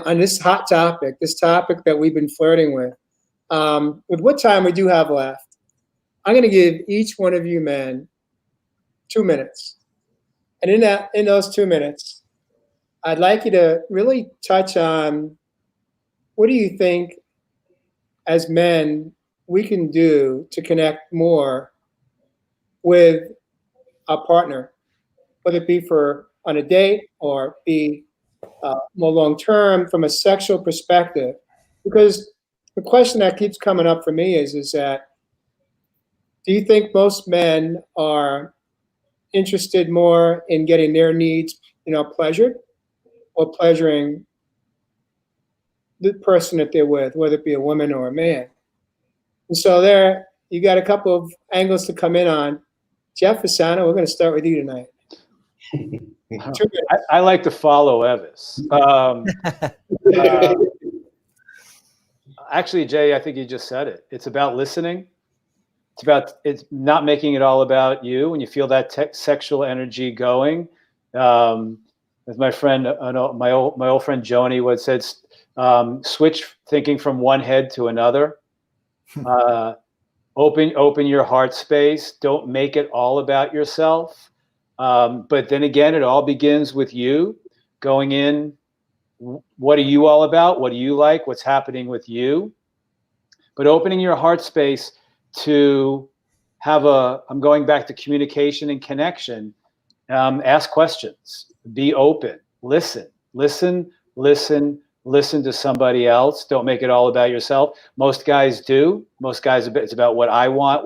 on this hot topic, this topic that we've been flirting with. With what time we do have left, I'm going to give each one of you men 2 minutes, and in those 2 minutes, I'd like you to really touch on, what do you think as men we can do to connect more with our partner, whether it be on a date or be more long term from a sexual perspective? Because the question that keeps coming up for me is that, do you think most men are interested more in getting their needs, pleasured, or pleasuring the person that they're with, whether it be a woman or a man? And so there, you got a couple of angles to come in on. Jeff Fasano, we're going to start with you tonight. I like to follow Evis. Actually, Jay, I think you just said it. It's about listening. It's not making it all about you. When you feel that sexual energy going, as my friend, my old friend Joni would said, switch thinking from one head to another. Open your heart space. Don't make it all about yourself. But then again, it all begins with you going in. What are you all about? What do you like? What's happening with you? But opening your heart space to I'm going back to communication and connection. Ask questions. Be open. Listen to somebody else. Don't make it all about yourself. Most guys do. Most guys, it's about what I want.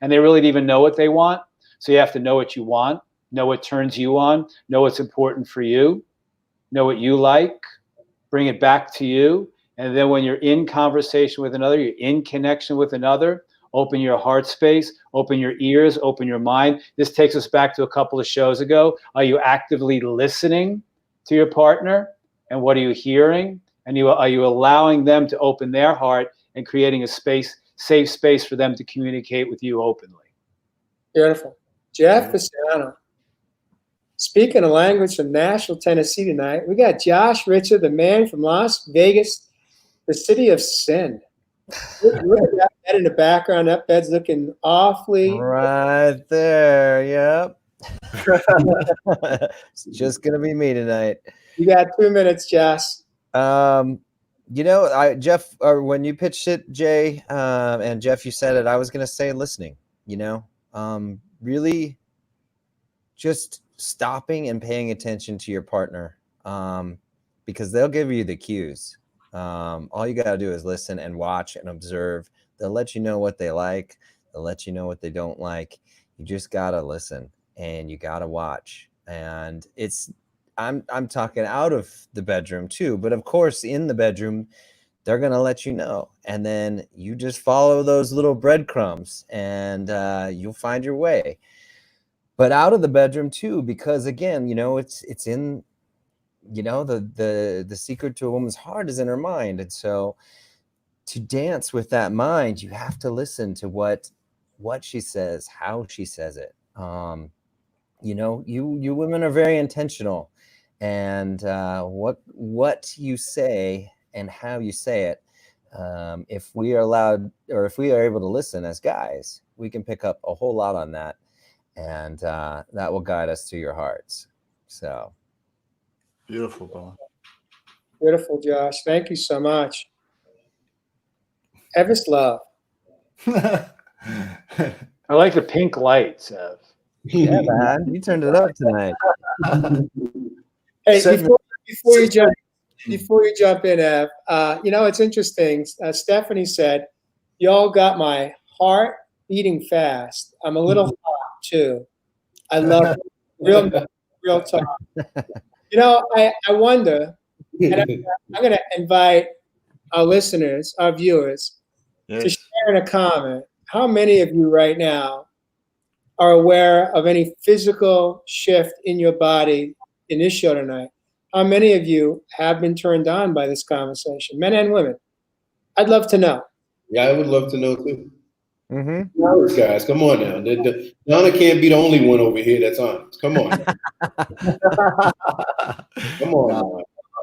And they really don't even know what they want. So you have to know what you want, know what turns you on, know what's important for you, know what you like, bring it back to you. And then when you're in conversation with another, you're in connection with another, open your heart space, open your ears, open your mind. This takes us back to a couple of shows ago. Are you actively listening to your partner? And what are you hearing? And are you allowing them to open their heart and creating a safe space for them to communicate with you openly? Beautiful. Jeff Fasano. Speaking a language from Nashville, Tennessee tonight, we got Josh Richard, the man from Las Vegas, the city of sin. Look at that bed in the background. That bed's looking awfully right there. Yep. It's just gonna be me tonight. You got 2 minutes, Josh. Jeff, when you pitched it, Jay, and Jeff, you said it, I was gonna say listening. Really just stopping and paying attention to your partner, because they'll give you the cues. All you got to do is listen and watch and observe. They'll let you know what they like. They'll let you know what they don't like. You just got to listen and you got to watch. And I'm talking out of the bedroom too, but of course in the bedroom, they're going to let you know. And then you just follow those little breadcrumbs and you'll find your way. But out of the bedroom too, because again, it's in, the secret to a woman's heart is in her mind. And so to dance with that mind, you have to listen to what she says, how she says it. You know, you women are very intentional, and what you say and how you say it. If we are allowed, or if we are able to listen as guys, we can pick up a whole lot on that, and that will guide us to your hearts. So Beautiful, brother. Beautiful, Josh. Thank you so much. Evis love. I like the pink lights. yeah, man, you turned it up tonight. Hey, Seven- before you jump in, Ev, you know, it's interesting. Stephanie said, y'all got my heart beating fast. I'm a little hot too. I love it. Real talk. You know, I wonder, and I'm going to invite our listeners, our viewers, to Yes. share in a comment. How many of you right now are aware of any physical shift in your body in this show tonight? How many of you have been turned on by this conversation, men and women? I'd love to know. Yeah, I would love to know too. Mm-hmm. Guys, come on now. Donna can't be the only one over here that's honest. Come on. Come on. No,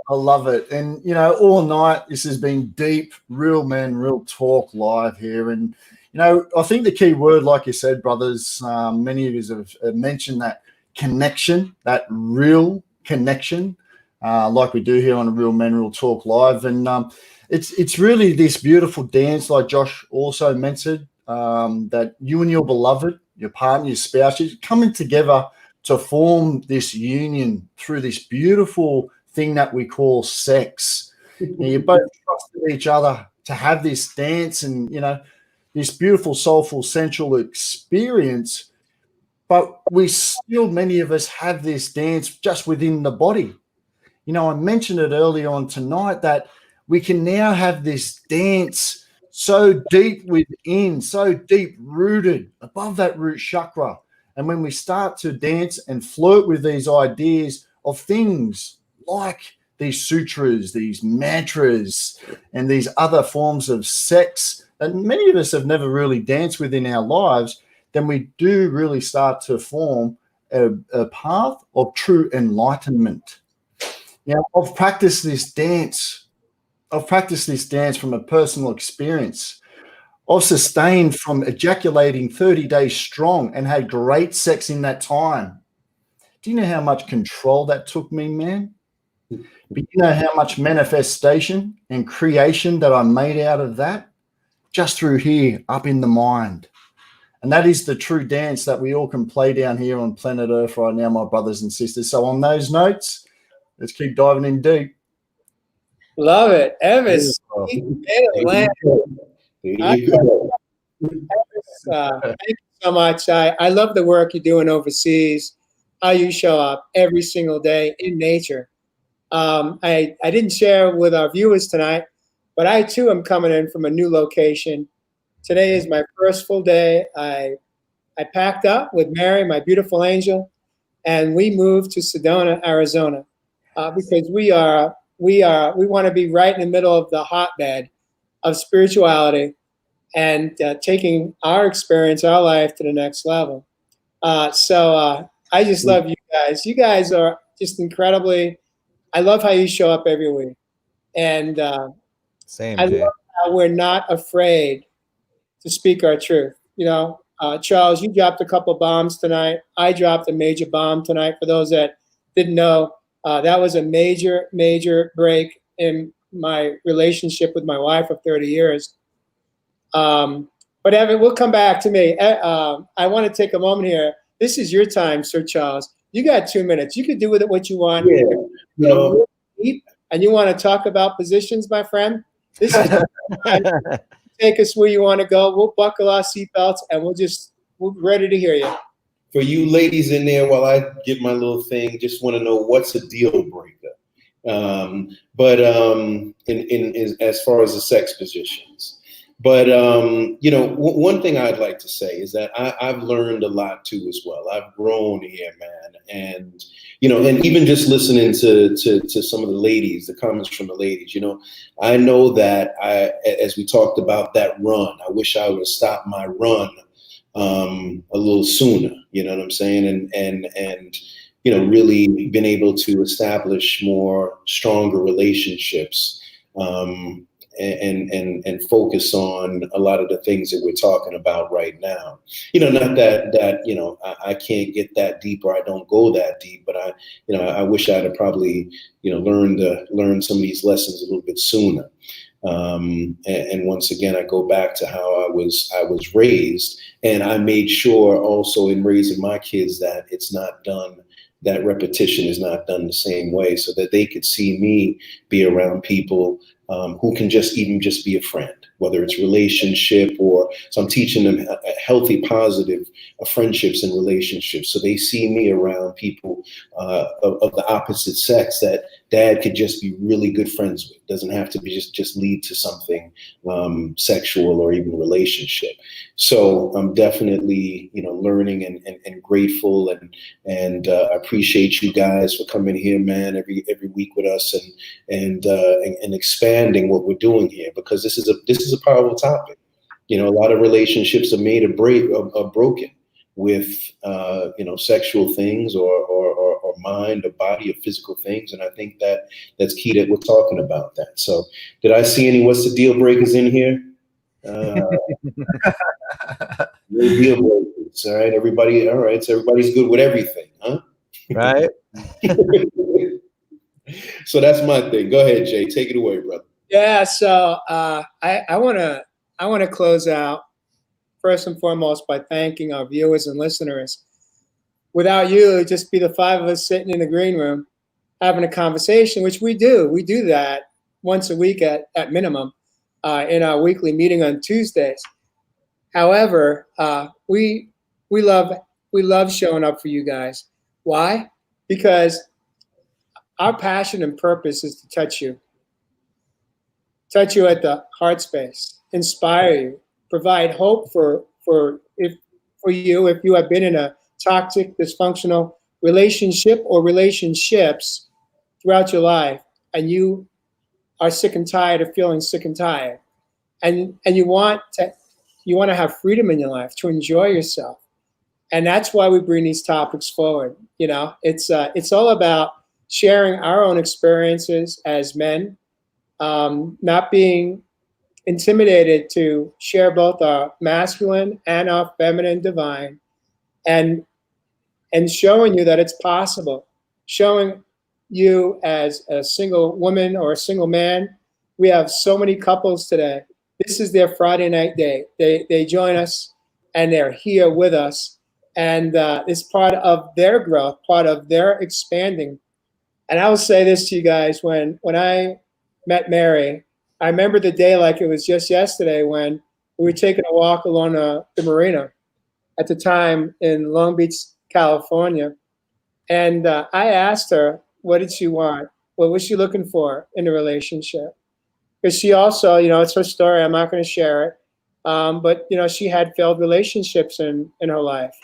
I love it. And, you know, all night, this has been deep, real men, real talk live here. And, you know, I think the key word, like you said, brothers, many of you have mentioned that connection, that real connection, like we do here on a Real Men, Real Talk Live. And it's really this beautiful dance, like Josh also mentioned, that you and your beloved, your partner, your spouse, you're coming together to form this union through this beautiful thing that we call sex. You both trusted each other to have this dance and, you know, this beautiful, soulful, sensual experience. But we still, many of us have this dance just within the body. You know, I mentioned it earlier on tonight that we can now have this dance so deep within, so deep rooted above that root chakra. And when we start to dance and flirt with these ideas of things like these sutras, these mantras, and these other forms of sex that many of us have never really danced with in our lives, then we do really start to form a path of true enlightenment. Now, I've practiced this dance. I've practiced this dance from a personal experience. I've sustained from ejaculating 30 days strong and had great sex in that time. Do you know how much control that took me, man? But you know how much manifestation and creation that I made out of that? Just through here, up in the mind. And that is the true dance that we all can play down here on planet Earth right now, my brothers and sisters. So on those notes, let's keep diving in deep. Love it. Evis. Thank you so much. I love the work you're doing overseas, how you show up every single day in nature. I didn't share with our viewers tonight, but I too am coming in from a new location. Today is my first full day. I packed up with Mary, my beautiful angel, and we moved to Sedona, Arizona, because we want to be right in the middle of the hotbed of spirituality and taking our experience, our life to the next level. So I just love you guys. You guys are just incredibly. I love how you show up every week, and Same, I Jay. love how we're not afraid to speak our truth. You know, Charles, you dropped a couple bombs tonight. I dropped a major bomb tonight. For those that didn't know, that was a major, major break in my relationship with my wife of 30 years. But Evan, we'll come back to me. I want to take a moment here. This is your time, Sir Charles. You got 2 minutes. You can do with it what you want. Yeah, you know, and you want to talk about positions, my friend? This is take us where you want to go. We'll buckle our seatbelts and we're ready to hear you. For you ladies in there, while I get my little thing, just want to know what's a deal breaker. But in as far as the sex positions, But you know, one thing I'd like to say is that I've learned a lot too as well. I've grown here, man, and you know, and even just listening to some of the ladies, the comments from the ladies, you know, I know that as we talked about that run, I wish I would have stopped my run a little sooner. You know what I'm saying? And you know, really been able to establish more stronger relationships. And focus on a lot of the things that we're talking about right now. You know, not that you know, I can't get that deep or I don't go that deep, but you know, I wish I'd have probably, you know, learned some of these lessons a little bit sooner. And once again, I go back to how I was raised, and I made sure also in raising my kids that it's not done, that repetition is not done the same way, so that they could see me be around people who can just be a friend, whether it's relationship or, so I'm teaching them healthy, positive friendships and relationships. So they see me around people of the opposite sex that dad could just be really good friends with. Doesn't have to be just lead to something sexual or even relationship. So I'm definitely, you know, learning and grateful and I appreciate you guys for coming here, man, every week with us and expanding what we're doing here, because this is a powerful topic. You know, a lot of relationships are made or broken with you know, sexual things or mind or body or physical things, and I think that's key that we're talking about that. So, did I see any what's the deal breakers in here? No deal breakers. All right, everybody. All right, so everybody's good with everything, huh? Right. So that's my thing. Go ahead, Jay. Take it away, brother. Yeah. So I want to close out first and foremost by thanking our viewers and listeners. Without you, it'd just be the five of us sitting in the green room having a conversation, which we do. We do that once a week at minimum in our weekly meeting on Tuesdays. However, we love showing up for you guys. Why? Because our passion and purpose is to touch you at the heart space, inspire you, provide hope for you if you have been in a toxic, dysfunctional relationship or relationships throughout your life, and you are sick and tired of feeling sick and tired, and you want to have freedom in your life to enjoy yourself, and that's why we bring these topics forward. You know, it's all about sharing our own experiences as men, not being intimidated to share both our masculine and our feminine divine, and showing you that it's possible, showing you as a single woman or a single man. We have so many couples today. This is their Friday night date. They join us and they're here with us, and it's part of their growth, part of their expanding. And I will say this to you guys: when I met Mary, I remember the day like it was just yesterday when we were taking a walk along the marina at the time in Long Beach, California. And I asked her, what did she want? What was she looking for in a relationship? Because she also, you know, it's her story. I'm not going to share it. But, you know, she had failed relationships in her life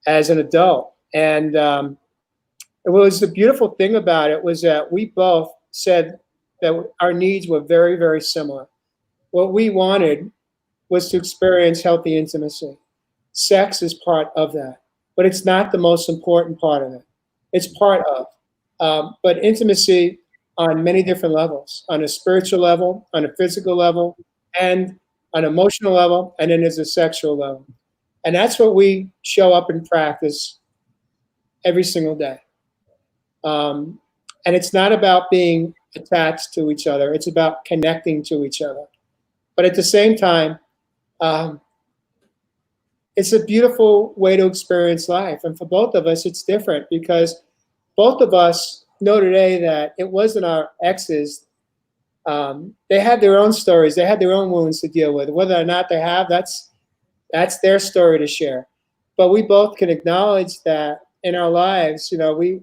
as an adult. And it was the beautiful thing about it was that we both said that our needs were very, very similar. What we wanted was to experience healthy intimacy. Sex is part of that, but it's not the most important part of it. It's part of, but intimacy on many different levels, on a spiritual level, on a physical level, and on an emotional level, and then there's a sexual level. And that's what we show up and practice every single day. And it's not about being attached to each other. It's about connecting to each other. But at the same time, it's a beautiful way to experience life. And for both of us, it's different because both of us know today that it wasn't our exes. They had their own stories. They had their own wounds to deal with. Whether or not they have, that's their story to share. But we both can acknowledge that in our lives, you know, we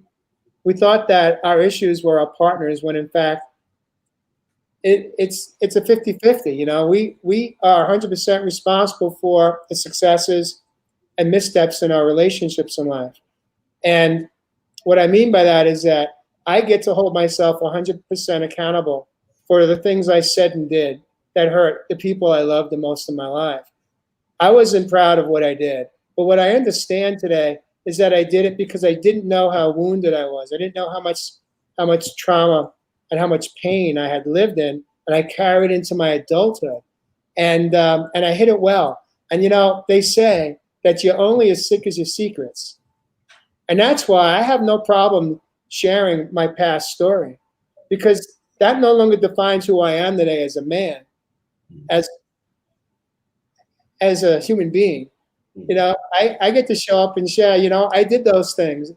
thought that our issues were our partners when in fact it's a 50-50. You know, we are 100% responsible for the successes and missteps in our relationships in life. And what I mean by that is that I get to hold myself 100% accountable for the things I said and did that hurt the people I love the most in my life. I wasn't proud of what I did, but what I understand today is that I did it because I didn't know how wounded I was. I didn't know how much trauma and how much pain I had lived in, and I carried into my adulthood. And I hid it well. And you know, they say that you're only as sick as your secrets. And that's why I have no problem sharing my past story, because that no longer defines who I am today as a man, as a human being. You know, I get to show up and share, you know, I did those things.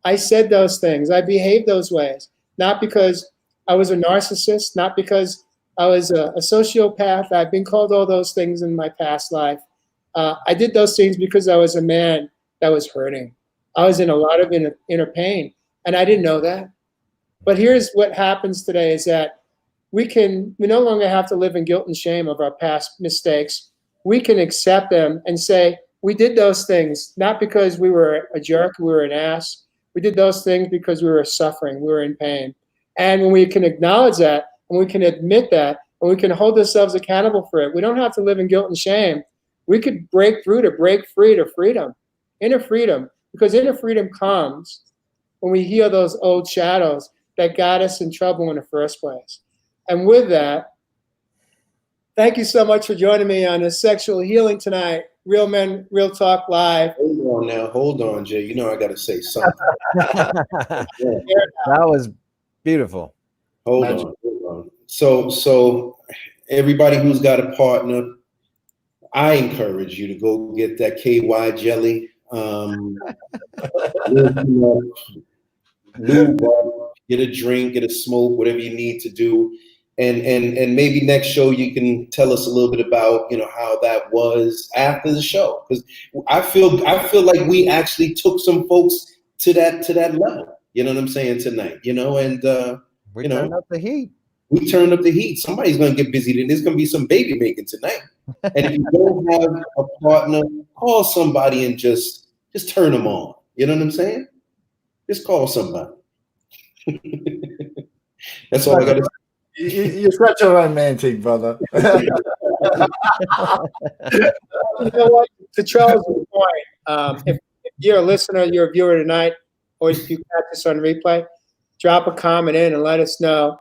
I said those things. I behaved those ways, not because I was a narcissist, not because I was a sociopath. I've been called all those things in my past life. I did those things because I was a man that was hurting. I was in a lot of inner pain, and I didn't know that. But here's what happens today is that we no longer have to live in guilt and shame of our past mistakes. We can accept them and say, we did those things, not because we were a jerk, we were an ass. We did those things because we were suffering, we were in pain. And when we can acknowledge that, and we can admit that, and we can hold ourselves accountable for it, we don't have to live in guilt and shame. We could break through to break free to freedom, inner freedom, because inner freedom comes when we heal those old shadows that got us in trouble in the first place. And with that, thank you so much for joining me on this sexual healing tonight. Real Men, Real Talk Live. Hold on, Jay. You know I got to say something. That was beautiful. Hold on. So everybody who's got a partner, I encourage you to go get that KY jelly. Get a drink, get a smoke, whatever you need to do. And maybe next show you can tell us a little bit about, you know, how that was after the show, because I feel like we actually took some folks to that level. You know what I'm saying tonight? You know, and we turned up the heat. We turned up the heat. Somebody's gonna get busy. Then there's gonna be some baby making tonight. And if you don't have a partner, call somebody and just turn them on. You know what I'm saying? Just call somebody. That's all I got to say. You're such a romantic, brother. You know what? To Charles' point, if you're a listener, you're a viewer tonight, or if you catch this on replay, drop a comment in and let us know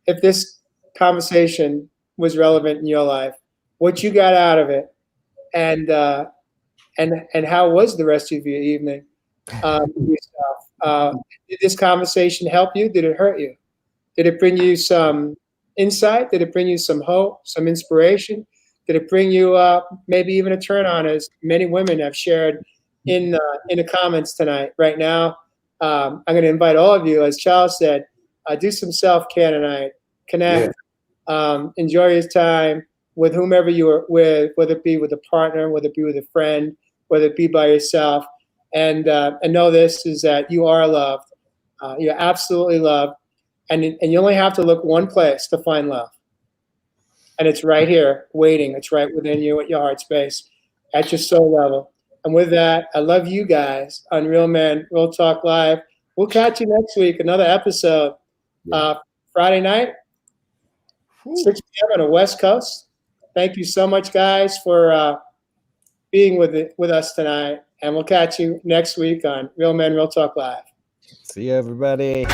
if this conversation was relevant in your life, what you got out of it, and how was the rest of your evening yourself. Did this conversation help you? Did it hurt you? Did it bring you some insight? Did it bring you some hope, some inspiration? Did it bring you maybe even a turn on, as many women have shared in the comments tonight? Right now, I'm going to invite all of you, as Charles said, do some self-care tonight. Connect. Yeah. Enjoy your time with whomever you are with, whether it be with a partner, whether it be with a friend, whether it be by yourself. And know this is that you are loved. You're absolutely loved. And you only have to look one place to find love. And it's right here, waiting. It's right within you at your heart space, at your soul level. And with that, I love you guys on Real Men, Real Talk Live. We'll catch you next week, another episode. Friday night, 6 p.m. on the West Coast. Thank you so much, guys, for being with us tonight. And we'll catch you next week on Real Men, Real Talk Live. See you, everybody.